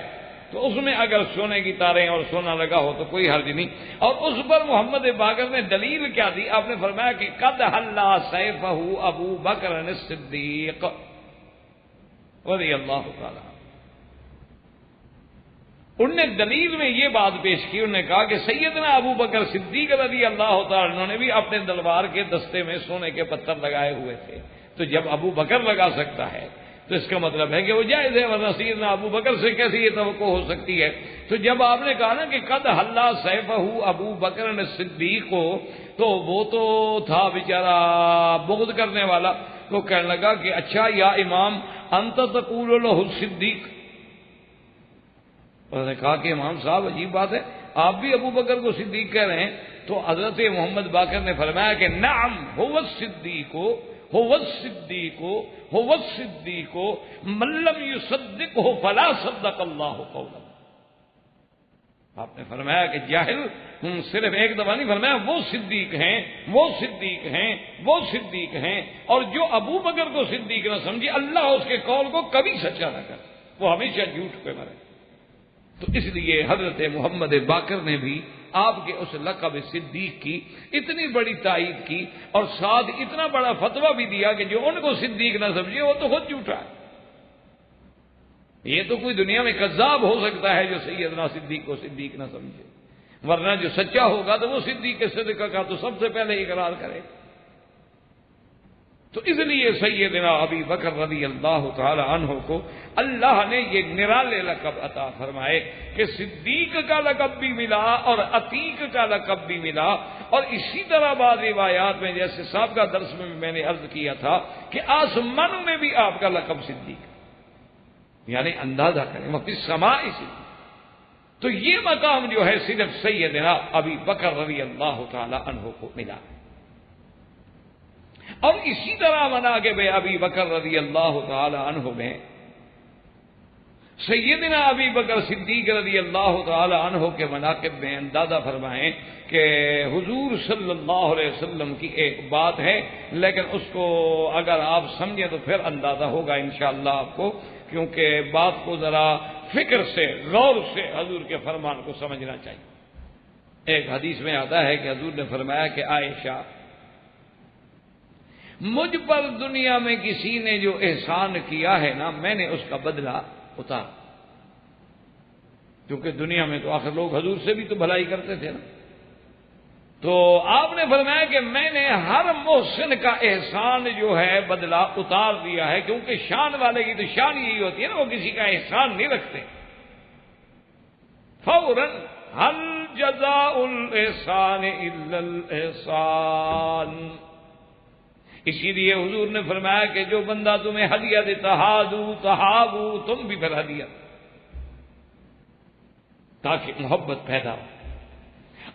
تو اس میں اگر سونے کی تاریں اور سونا لگا ہو تو کوئی حرج نہیں. اور اس پر محمد باقر نے دلیل کیا دی؟ آپ نے فرمایا کہ قد حلا سیفہ ابو بکر الصدیق رضی اللہ تعالی. انہوں نے دلیل میں یہ بات پیش کی، انہوں نے کہا کہ سیدنا ابو بکر صدیق رضی اللہ تعالی انہوں نے بھی اپنے تلوار کے دستے میں سونے کے پتھر لگائے ہوئے تھے. تو جب ابو بکر لگا سکتا ہے تو اس کا مطلب ہے کہ وہ جائز ہے، ورنہ سیدنا ابو بکر سے کیسے یہ توقع ہو سکتی ہے؟ تو جب آپ نے کہا نا کہ قد حلا سیفہ ابو بکر الصدیق کو، تو وہ تو تھا بیچارہ بغض کرنے والا، تو کہنے لگا کہ اچھا یا امام انت تقول له الصدیق. انہوں نے کہا کہ امام صاحب عجیب بات ہے، آپ بھی ابو بکر کو صدیق کہہ رہے ہیں. تو حضرت محمد باقر نے فرمایا کہ نعم هو الصدیق هو الصدیق هو الصدیق من لم يصدقه فلا صدق الله قوله. آپ نے فرمایا کہ جاہل صرف ایک دفعہ نہیں فرمایا، وہ صدیق ہیں، وہ صدیق ہیں، وہ صدیق ہیں، اور جو ابو بکر کو صدیق نہ سمجھے اللہ اس کے قول کو کبھی سچا نہ کر، وہ ہمیشہ جھوٹ پہ مرے. تو اس لیے حضرت محمد باقر نے بھی آپ کے اس لقب صدیق کی اتنی بڑی تائید کی اور ساتھ اتنا بڑا فتویٰ بھی دیا کہ جو ان کو صدیق نہ سمجھے وہ تو خود جھوٹا ہے. یہ تو کوئی دنیا میں کذاب ہو سکتا ہے جو سیدنا صدیق کو صدیق نہ سمجھے، ورنہ جو سچا ہوگا تو وہ صدیق کے صدقہ کا تو سب سے پہلے اقرار کرے. تو اس لیے سیدنا ابی بکر رضی اللہ تعالی عنہ کو اللہ نے یہ نرالے لقب عطا فرمائے کہ صدیق کا لقب بھی ملا اور عتیق کا لقب بھی ملا. اور اسی طرح بعض روایات میں جیسے سابقہ درس میں نے عرض کیا تھا کہ آسمانوں میں بھی آپ کا لقب صدیق، یعنی اندازہ کریں وفی السماء صدیق. تو یہ مقام جو ہے صرف سیدنا ابی بکر رضی اللہ تعالی عنہ کو ملا. اور اسی طرح مناقب ابی بکر رضی اللہ تعالی عنہ میں سیدنا ابی بکر صدیق رضی اللہ تعالی عنہ کے مناقب میں اندازہ فرمائیں کہ حضور صلی اللہ علیہ وسلم کی ایک بات ہے، لیکن اس کو اگر آپ سمجھیں تو پھر اندازہ ہوگا انشاءاللہ آپ کو، کیونکہ بات کو ذرا فکر سے غور سے حضور کے فرمان کو سمجھنا چاہیے. ایک حدیث میں آتا ہے کہ حضور نے فرمایا کہ عائشہ مجھ پر دنیا میں کسی نے جو احسان کیا ہے نا میں نے اس کا بدلہ اتار، کیونکہ دنیا میں تو آخر لوگ حضور سے بھی تو بھلائی کرتے تھے نا. تو آپ نے فرمایا کہ میں نے ہر محسن کا احسان جو ہے بدلہ اتار دیا ہے، کیونکہ شان والے کی تو شان یہی ہوتی ہے نا، وہ کسی کا احسان نہیں رکھتے. فوراً هل جزاء الاحسان الا الاحسان. اسی لیے حضور نے فرمایا کہ جو بندہ تمہیں ہدیہ دیتا ہادو تہابو، تم بھی پھر ہدیہ. تاکہ محبت پیدا ہو۔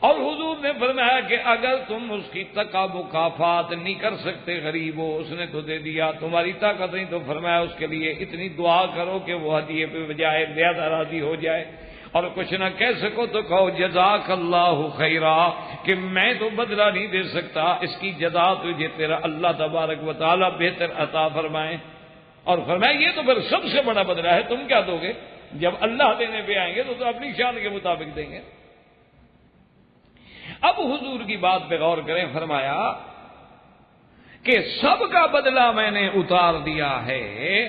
اور حضور نے فرمایا کہ اگر تم اس کی مکافات نہیں کر سکتے، غریب ہو، اس نے تو دے دیا، تمہاری طاقت نہیں، تو فرمایا اس کے لیے اتنی دعا کرو کہ وہ ہدیے پہ بجائے زیادہ راضی ہو جائے، اور کچھ نہ کہہ سکو تو کہو جزاک اللہ خیرا، کہ میں تو بدلہ نہیں دے سکتا، اس کی جزا تجھے تیرا اللہ تبارک و تعالی بہتر عطا فرمائے۔ اور فرمایا یہ تو پھر سب سے بڑا بدلہ ہے، تم کیا دو گے؟ جب اللہ دینے پہ آئیں گے تو اپنی شان کے مطابق دیں گے۔ اب حضور کی بات پہ غور کریں، فرمایا کہ سب کا بدلہ میں نے اتار دیا ہے،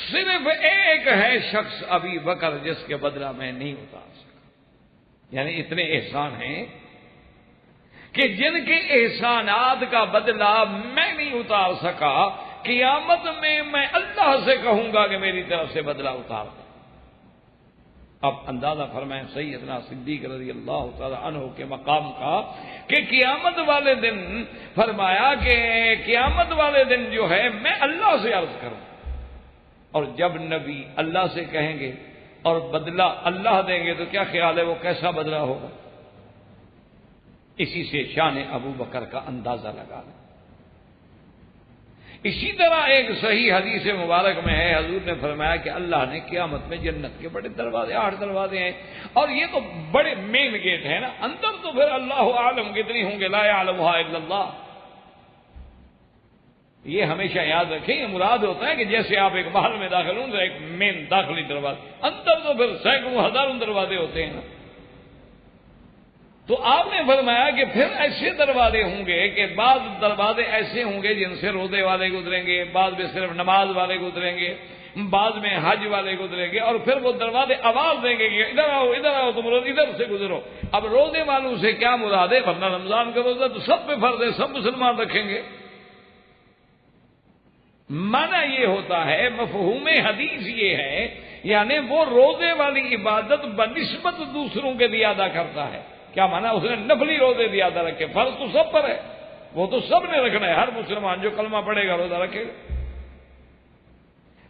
صرف ایک ہے شخص ابی بکر جس کے بدلہ میں نہیں اتار سکا۔ یعنی اتنے احسان ہیں کہ جن کے احسانات کا بدلہ میں نہیں اتار سکا، قیامت میں اللہ سے کہوں گا کہ میری طرف سے بدلہ اتار دیں۔ اب اندازہ فرمائیں سیدنا صدیق رضی اللہ تعالی عنہ کے مقام کا، کہ قیامت والے دن فرمایا کہ قیامت والے دن جو ہے میں اللہ سے عرض کروں، اور جب نبی اللہ سے کہیں گے اور بدلہ اللہ دیں گے تو کیا خیال ہے وہ کیسا بدلہ ہوگا؟ اسی سے شان ابو بکر کا اندازہ لگا لیں۔ اسی طرح ایک صحیح حدیث مبارک میں ہے، حضور نے فرمایا کہ اللہ نے قیامت میں جنت کے بڑے دروازے، 8 دروازے ہیں، اور یہ تو بڑے مین گیٹ ہیں نا، اندر تو پھر اللہ عالم کتنی ہوں گے، لا یعلمھا الا اللہ۔ یہ ہمیشہ یاد رکھیں، یہ مراد ہوتا ہے کہ جیسے آپ ایک محل میں داخل ہوں تو ایک مین داخلی دروازہ، اندر تو پھر سینکڑوں ہزاروں دروازے ہوتے ہیں نا۔ تو آپ نے فرمایا کہ پھر ایسے دروازے ہوں گے کہ بعض دروازے ایسے ہوں گے جن سے روزے والے گزریں گے، بعض میں صرف نماز والے گزریں گے، بعض میں حج والے گزریں گے، اور پھر وہ دروازے آواز دیں گے کہ ادھر آؤ ادھر آؤ، تم ادھر سے گزرو۔ اب روزے والوں سے کیا مراد ہے؟ ورنہ رمضان کا روزہ تو سب پہ فرض ہے، سب مسلمان رکھیں گے۔ معنی یہ ہوتا ہے، مفہوم حدیث یہ ہے، یعنی وہ روزے والی عبادت بنسبت دوسروں کے لیے ادا کرتا ہے۔ کیا مانا؟ اس نے نفلی روزے زیادہ رکھے، فرض تو سب پر ہے، وہ تو سب نے رکھنا ہے، ہر مسلمان جو کلمہ پڑھے گا روزہ رکھے گا۔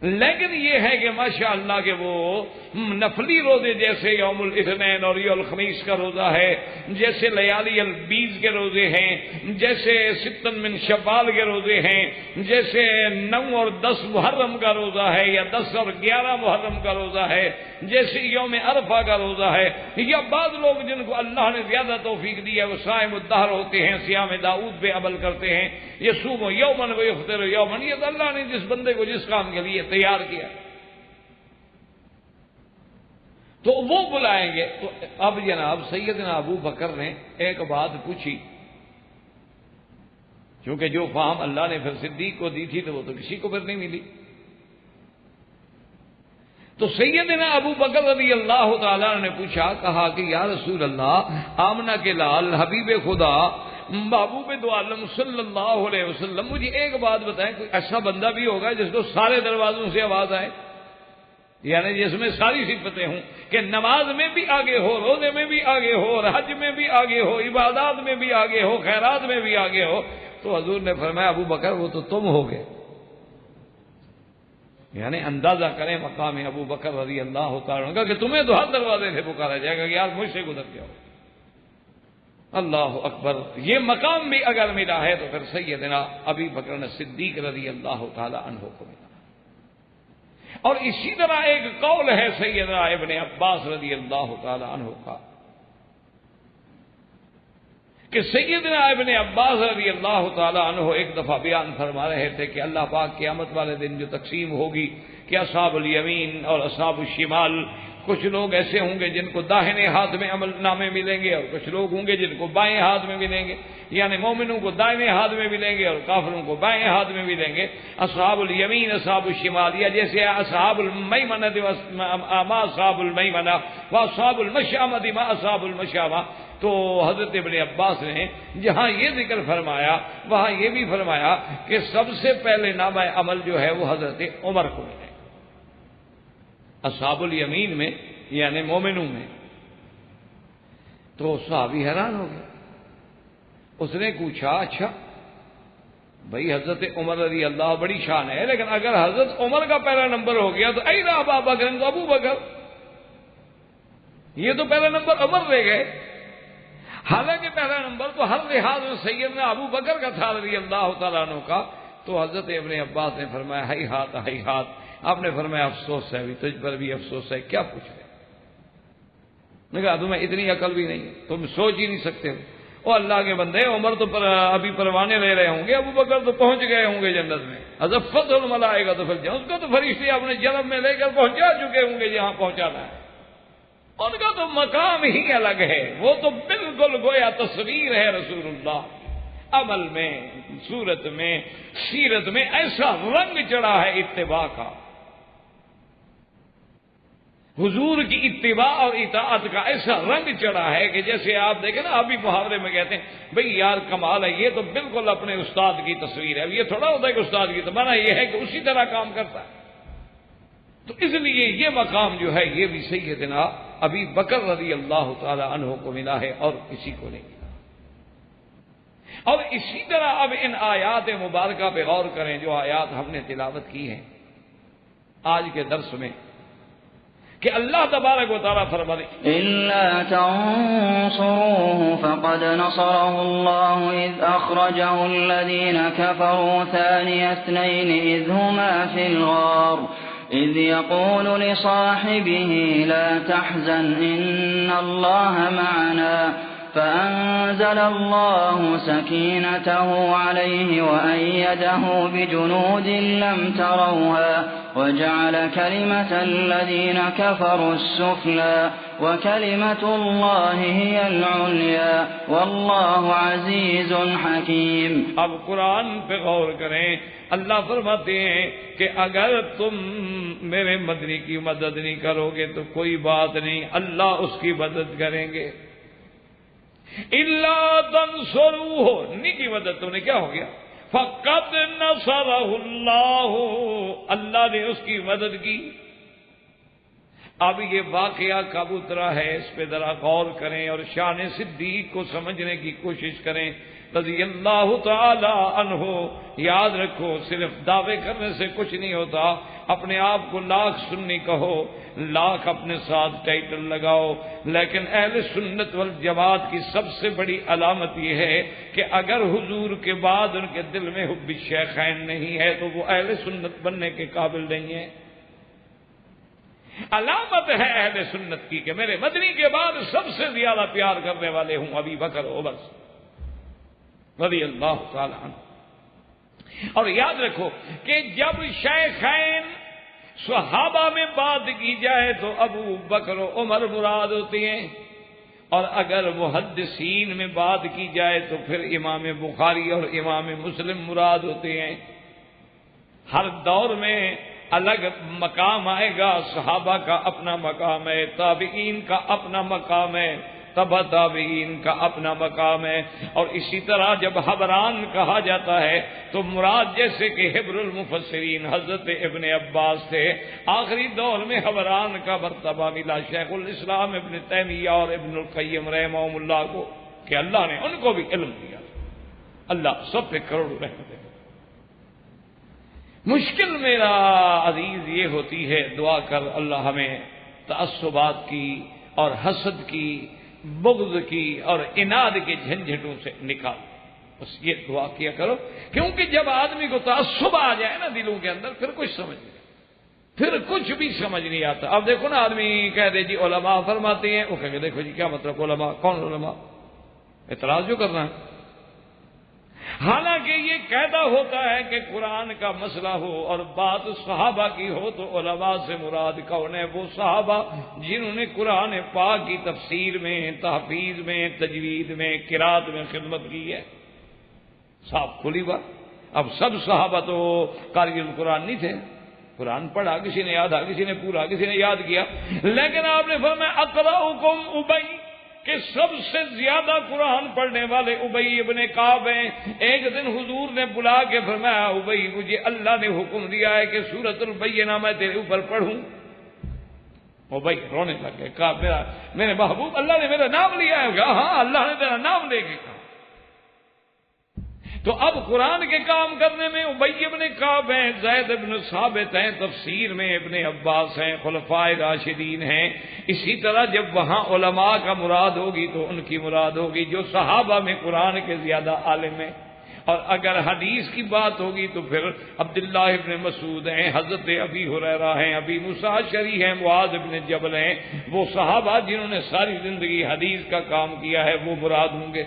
لیکن یہ ہے کہ ماشاءاللہ کہ وہ نفلی روزے جیسے یوم الاثنین اور یوم الخمیس کا روزہ ہے، جیسے لیالی البیز کے روزے ہیں، جیسے ستن من شوال کے روزے ہیں، جیسے 9 اور 10 محرم کا روزہ ہے، یا 10 اور 11 محرم کا روزہ ہے، جیسے یوم عرفہ کا روزہ ہے، یا بعض لوگ جن کو اللہ نے زیادہ توفیق دی ہے وہ صائم الدہر ہوتے ہیں، صیام داؤد پہ عمل کرتے ہیں، یصوم یومن و یفطر یومن۔ یہ تو اللہ نے جس بندے کو جس کام کے لیے تیار کیا تو وہ بلائیں گے۔ تو اب جناب سیدنا ابو بکر نے ایک بات پوچھی، کیونکہ جو فہم اللہ نے پھر صدیق کو دی تھی تو وہ تو کسی کو پھر نہیں ملی۔ تو سیدنا ابو بکر رضی اللہ تعالیٰ نے پوچھا، کہا کہ یا رسول اللہ، آمنہ کے لال، حبیب خدا، محبوب دو عالم صلی اللہ علیہ وسلم، مجھے ایک بات بتائیں، کوئی ایسا بندہ بھی ہوگا جس کو سارے دروازوں سے آواز آئے، یعنی جس میں ساری صفتیں ہوں، کہ نماز میں بھی آگے ہو، روزے میں بھی آگے ہو، اور حج میں بھی آگے ہو، عبادات میں بھی آگے ہو، خیرات میں بھی آگے ہو؟ تو حضور نے فرمایا ابو بکر وہ تو تم ہوگے۔ یعنی اندازہ کریں مقام ابو بکر رضی اللہ تعالیٰ عنہ کا کہ تمہیں تو ہر دروازے سے پکارا جائے گا کہ یار مجھ سے گزر جاؤ۔ اللہ اکبر! یہ مقام بھی اگر ملا ہے تو پھر سیدنا ابی بکر صدیق رضی اللہ تعالی عنہ کو ملا۔ اور اسی طرح ایک قول ہے سیدنا ابن عباس رضی اللہ تعالی عنہ کا، کہ سیدنا ابن عباس رضی اللہ تعالی عنہ ایک دفعہ بیان فرما رہے تھے کہ اللہ پاک قیامت والے دن جو تقسیم ہوگی کہ اصحاب الیمین اور اصحاب الشمال، کچھ لوگ ایسے ہوں گے جن کو داہنے ہاتھ میں عمل نامے ملیں گے، اور کچھ لوگ ہوں گے جن کو بائیں ہاتھ میں ملیں گے، یعنی مومنوں کو دائیں ہاتھ میں ملیں گے اور کافروں کو بائیں ہاتھ میں ملیں گے۔ اصحاب الیمین اصحاب الشمال، یا جیسے اصحاب المیمنہ ما اصحاب المیمنہ واصحاب المشأمہ ما اصحاب المشأمہ۔ تو حضرت ابن عباس نے جہاں یہ ذکر فرمایا وہاں یہ بھی فرمایا کہ سب سے پہلے نامہ عمل جو ہے وہ حضرت عمر کو ملے، اصحاب الیمین میں یعنی مومنوں میں۔ تو صحابی حیران ہو گئے، اس نے پوچھا اچھا بھائی حضرت عمر رضی اللہ بڑی شان ہے، لیکن اگر حضرت عمر کا پہلا نمبر ہو گیا تو این ابا بکر، تو ابو بکر، یہ تو پہلا نمبر عمر لے گئے، حالانکہ پہلا نمبر تو ہر لحاظ سیدنا ابو بکر کا تھا رضی اللہ تعالیٰ عنہ کا۔ تو حضرت ابن عباس نے فرمایا ہائی ہاتھ، آپ نے فرمایا افسوس ہے، ابھی تجھ پر بھی افسوس ہے، کیا پوچھ رہے؟ میں کہا تمہیں اتنی عقل بھی نہیں، تم سوچ ہی نہیں سکتے ہو۔ او اللہ کے بندے، عمر تو ابھی پروانے لے رہے ہوں گے، ابو بکر تو پہنچ گئے ہوں گے جنت میں، ازفت الملائکہ تو پھر اس کو تو فرشتے اپنے جنم میں لے کر پہنچا چکے ہوں گے جہاں پہنچانا ہے، ان کا تو مقام ہی الگ ہے، وہ تو بالکل گویا تصویر ہے رسول اللہ، عمل میں، صورت میں، سیرت میں ایسا رنگ چڑھا ہے اتباع کا، حضور کی اتباع اور اطاعت کا ایسا رنگ چڑھا ہے کہ جیسے آپ دیکھیں نا، ابھی محاورے میں کہتے ہیں بھئی یار کمال ہے، یہ تو بالکل اپنے استاد کی تصویر ہے، یہ تھوڑا ہوتا ہے کہ استاد کی، تو مانا یہ ہے کہ اسی طرح کام کرتا ہے۔ تو اس لیے یہ مقام جو ہے یہ بھی سیدنا ابی بکر رضی اللہ تعالی عنہ کو ملا ہے اور کسی کو نہیں ملا۔ اور اسی طرح اب ان آیات مبارکہ پہ غور کریں، جو آیات ہم نے تلاوت کی ہیں آج کے درس میں، کہ اللہ تبارک و تعالیٰ فرماتے إِلَّا تَنصُرُوهُ فَقَدْ نَصَرَهُ اللَّهُ إِذْ أَخْرَجَهُ الَّذِينَ كَفَرُوا ثَانِيَ اثْنَيْنِ إِذْ هُمَا فِي الْغَارِ إِذْ يَقُولُ لِصَاحِبِهِ لَا تَحْزَنْ إِنَّ اللَّهَ مَعَنَا فأنزل الله سكينته عليه وأيده بجنود لم تروها وجعل كلمة الذين كفروا السفلى وكلمة الله هي العليا والله عزيز حكيم۔ اب قرآن پہ غور کریں، اللہ فرماتے ہیں کہ اگر تم میرے مدنی کی مدد نہیں کرو گے تو کوئی بات نہیں، اللہ اس کی مدد کریں گے۔ الا تنصروہ، نہیں کی مدد، تو نے کیا ہو گیا؟ فقد نصرہ اللہ، اللہ نے اس کی مدد کی۔ اب یہ واقعہ کب اترا ہے اس پہ ذرا غور کریں اور شان صدیق کو سمجھنے کی کوشش کریں رضی اللہ تعالی عنہ۔ یاد رکھو صرف دعوے کرنے سے کچھ نہیں ہوتا، اپنے آپ کو لاکھ سنی کہو، لاکھ اپنے ساتھ ٹائٹل لگاؤ، لیکن اہل سنت والجماعت کی سب سے بڑی علامت یہ ہے کہ اگر حضور کے بعد ان کے دل میں حب الشیخین نہیں ہے تو وہ اہل سنت بننے کے قابل نہیں ہے۔ علامت ہے اہل سنت کی کہ میرے مدنی کے بعد سب سے زیادہ پیار کرنے والے ہوں ابی بکر عمر رضی اللہ تعالی عنہ۔ اور یاد رکھو کہ جب شیخین صحابہ میں بات کی جائے تو ابو بکر و عمر مراد ہوتے ہیں، اور اگر محدثین میں بات کی جائے تو پھر امام بخاری اور امام مسلم مراد ہوتے ہیں۔ ہر دور میں الگ مقام آئے گا، صحابہ کا اپنا مقام ہے، تابعین کا اپنا مقام ہے، تبع تابعین کا اپنا مقام ہے، اور اسی طرح جب حبران کہا جاتا ہے تو مراد جیسے کہ حبر المفسرین حضرت ابن عباس تھے، آخری دور میں حبران کا مرتبہ ملا شیخ الاسلام ابن تیمیہ اور ابن القیم رحمہم اللہ کو، کہ اللہ نے ان کو بھی علم دیا۔ اللہ سب پہ کروڑ رحمت ہے۔ مشکل میرا عزیز یہ ہوتی ہے، دعا کر اللہ ہمیں تعصبات کی اور حسد کی، بغض کی اور اناد کے جھنجھٹوں سے نکال، بس یہ دعا کیا کرو، کیونکہ جب آدمی کو تعصب آ جائے نا دلوں کے اندر پھر کچھ سمجھ نہیں، پھر کچھ بھی سمجھ نہیں آتا۔ اب دیکھو نا، آدمی کہہ دے جی علماء فرماتے ہیں، وہ کہیں گے دیکھو جی کیا مطلب علماء، کون علماء، اعتراض جو کرنا ہے۔ حالانکہ یہ قاعدہ ہوتا ہے کہ قرآن کا مسئلہ ہو اور بات صحابہ کی ہو تو علماء سے مراد کون ہے؟ وہ صحابہ جنہوں نے قرآن پاک کی تفسیر میں، تحفیظ میں، تجوید میں، قرات میں خدمت کی ہے۔ صاف کھلی بات۔ اب سب صحابہ تو قاری القرآن نہیں تھے، قرآن پڑھا، کسی نے یاد، کسی نے پورا، کسی نے یاد کیا، لیکن آپ نے فرمایا اقرأکم ابی، کہ سب سے زیادہ قرآن پڑھنے والے ابی ابن کعب ہیں۔ ایک دن حضور نے بلا کے فرمایا ابی، مجھے اللہ نے حکم دیا ہے کہ سورۃ البینہ میں تیرے اوپر پڑھوں۔ ابی رونے لگے، کہا میرے محبوب اللہ نے میرا نام لیا ہے؟ ہاں اللہ نے تیرا نام لے کے کہا۔ تو اب قرآن کے کام کرنے میں ابی ابن کعب ہیں، زید ابن ثابت ہیں، تفسیر میں ابن عباس ہیں، خلفائے راشدین ہیں. اسی طرح جب وہاں علماء کا مراد ہوگی تو ان کی مراد ہوگی جو صحابہ میں قرآن کے زیادہ عالم ہیں. اور اگر حدیث کی بات ہوگی تو پھر عبداللہ ابن مسعود ہیں، حضرت ابی ہریرہ ہیں، ابی موسیٰ اشعری ہیں، معاذ ابن جبل ہیں. وہ صحابہ جنہوں نے ساری زندگی حدیث کا کام کیا ہے وہ مراد ہوں گے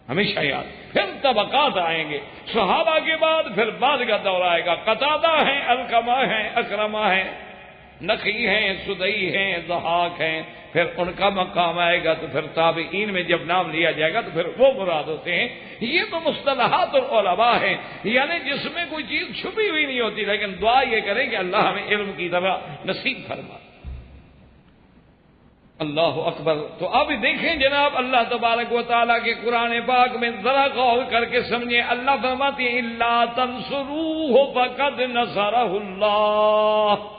ہمیشہ یاد. پھر طبقات آئیں گے، صحابہ کے بعد پھر بعد کا دور آئے گا. قتادہ ہیں، علقمہ ہیں، اکرمہ ہیں، نخعی ہیں، سدئی ہیں، ضحاک ہیں. پھر ان کا مقام آئے گا تو پھر تابعین میں جب نام لیا جائے گا تو پھر وہ مراد ہوتے ہیں. یہ تو مصطلحات العلماء ہیں، یعنی جس میں کوئی چیز چھپی ہوئی نہیں ہوتی. لیکن دعا یہ کریں کہ اللہ ہمیں علم کی طرح نصیب فرما. اللہ اکبر. تو اب دیکھیں جناب اللہ تبارک و تعالیٰ کے قرآن پاک میں ذرا غور کر کے سمجھیں. اللہ فرماتے ہیں الا تنصروہ فقد نصرہ اللہ.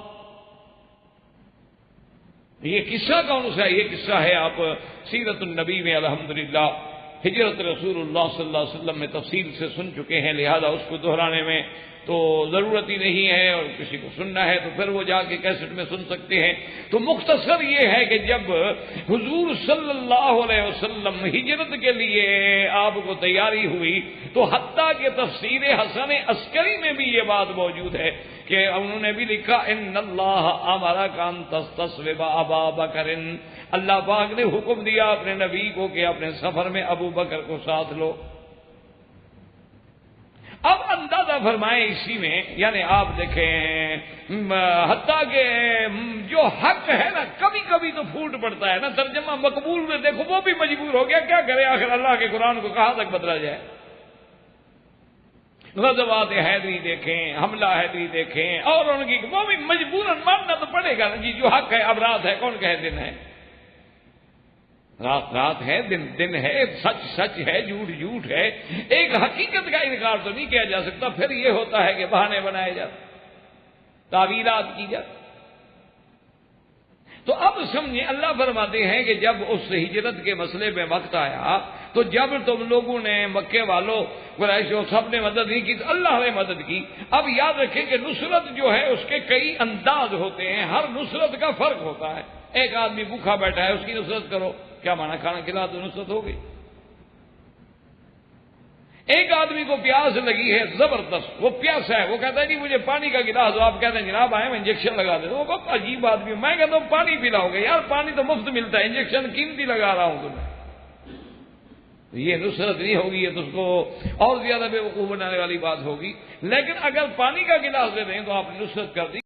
یہ قصہ کون سا ہے؟ یہ قصہ ہے آپ سیرت النبی میں الحمدللہ ہجرت رسول اللہ صلی اللہ علیہ وسلم میں تفصیل سے سن چکے ہیں، لہذا اس کو دہرانے میں تو ضرورت ہی نہیں ہے. اور کسی کو سننا ہے تو پھر وہ جا کے کیسٹ میں سن سکتے ہیں. تو مختصر یہ ہے کہ جب حضور صلی اللہ علیہ وسلم ہجرت کے لیے آپ کو تیاری ہوئی تو حتیٰ کہ تفسیر حسن عسکری میں بھی یہ بات موجود ہے کہ انہوں نے بھی لکھا ان اللہ امرک ان تستصحب ابا بکر. اللہ پاک نے حکم دیا اپنے نبی کو کہ اپنے سفر میں ابو بکر کو ساتھ لو. اب اندازہ فرمائیں اسی میں، یعنی آپ دیکھیں حتیٰ کہ جو حق ہے نا کبھی کبھی تو پھوٹ پڑتا ہے نا. ترجمہ مقبول میں دیکھو وہ بھی مجبور ہو گیا، کیا کرے آخر اللہ کے قرآن کو کہاں تک بدلا جائے. غزوات حیدری دیکھیں، حملہ حیدری دیکھیں، اور ان کی وہ بھی مجبوراً ماننا تو پڑے گا جی. جو حق ہے اب رات ہے، کون کہے دن ہے؟ رات رات ہے، دن دن ہے، سچ سچ ہے، جھوٹ جھوٹ ہے. ایک حقیقت کا انکار تو نہیں کیا جا سکتا. پھر یہ ہوتا ہے کہ بہانے بنائے جاتے، تعویلات کی جاتی. تو اب سمجھیں اللہ فرماتے ہیں کہ جب اس ہجرت کے مسئلے میں وقت آیا تو جب تم لوگوں نے مکے والوں قریشوں سب نے مدد نہیں کی تو اللہ نے مدد کی. اب یاد رکھیں کہ نصرت جو ہے اس کے کئی انداز ہوتے ہیں، ہر نصرت کا فرق ہوتا ہے. ایک آدمی بھوکھا بیٹھا ہے اس کی نصرت کرو، کیا مانا کھانا کھلا تو نصرت ہو گئی. ایک آدمی کو پیاس لگی ہے زبردست، وہ پیاسا ہے، وہ کہتا ہے جی مجھے پانی کا گلاس دو. آپ کہتے ہیں جناب آئے میں انجیکشن لگا دے. وہ بہت عجیب آدمی. میں کہتا ہوں پانی پلاؤ گے؟ یار پانی تو مفت ملتا ہے، انجیکشن قیمتی لگا رہا ہوں تمہیں. یہ نصرت نہیں ہوگی، یہ تو اس کو اور زیادہ بے وقوف بنانے والی بات ہوگی. لیکن اگر پانی کا گلاس دے دیں تو آپ نے نصرت کر دی.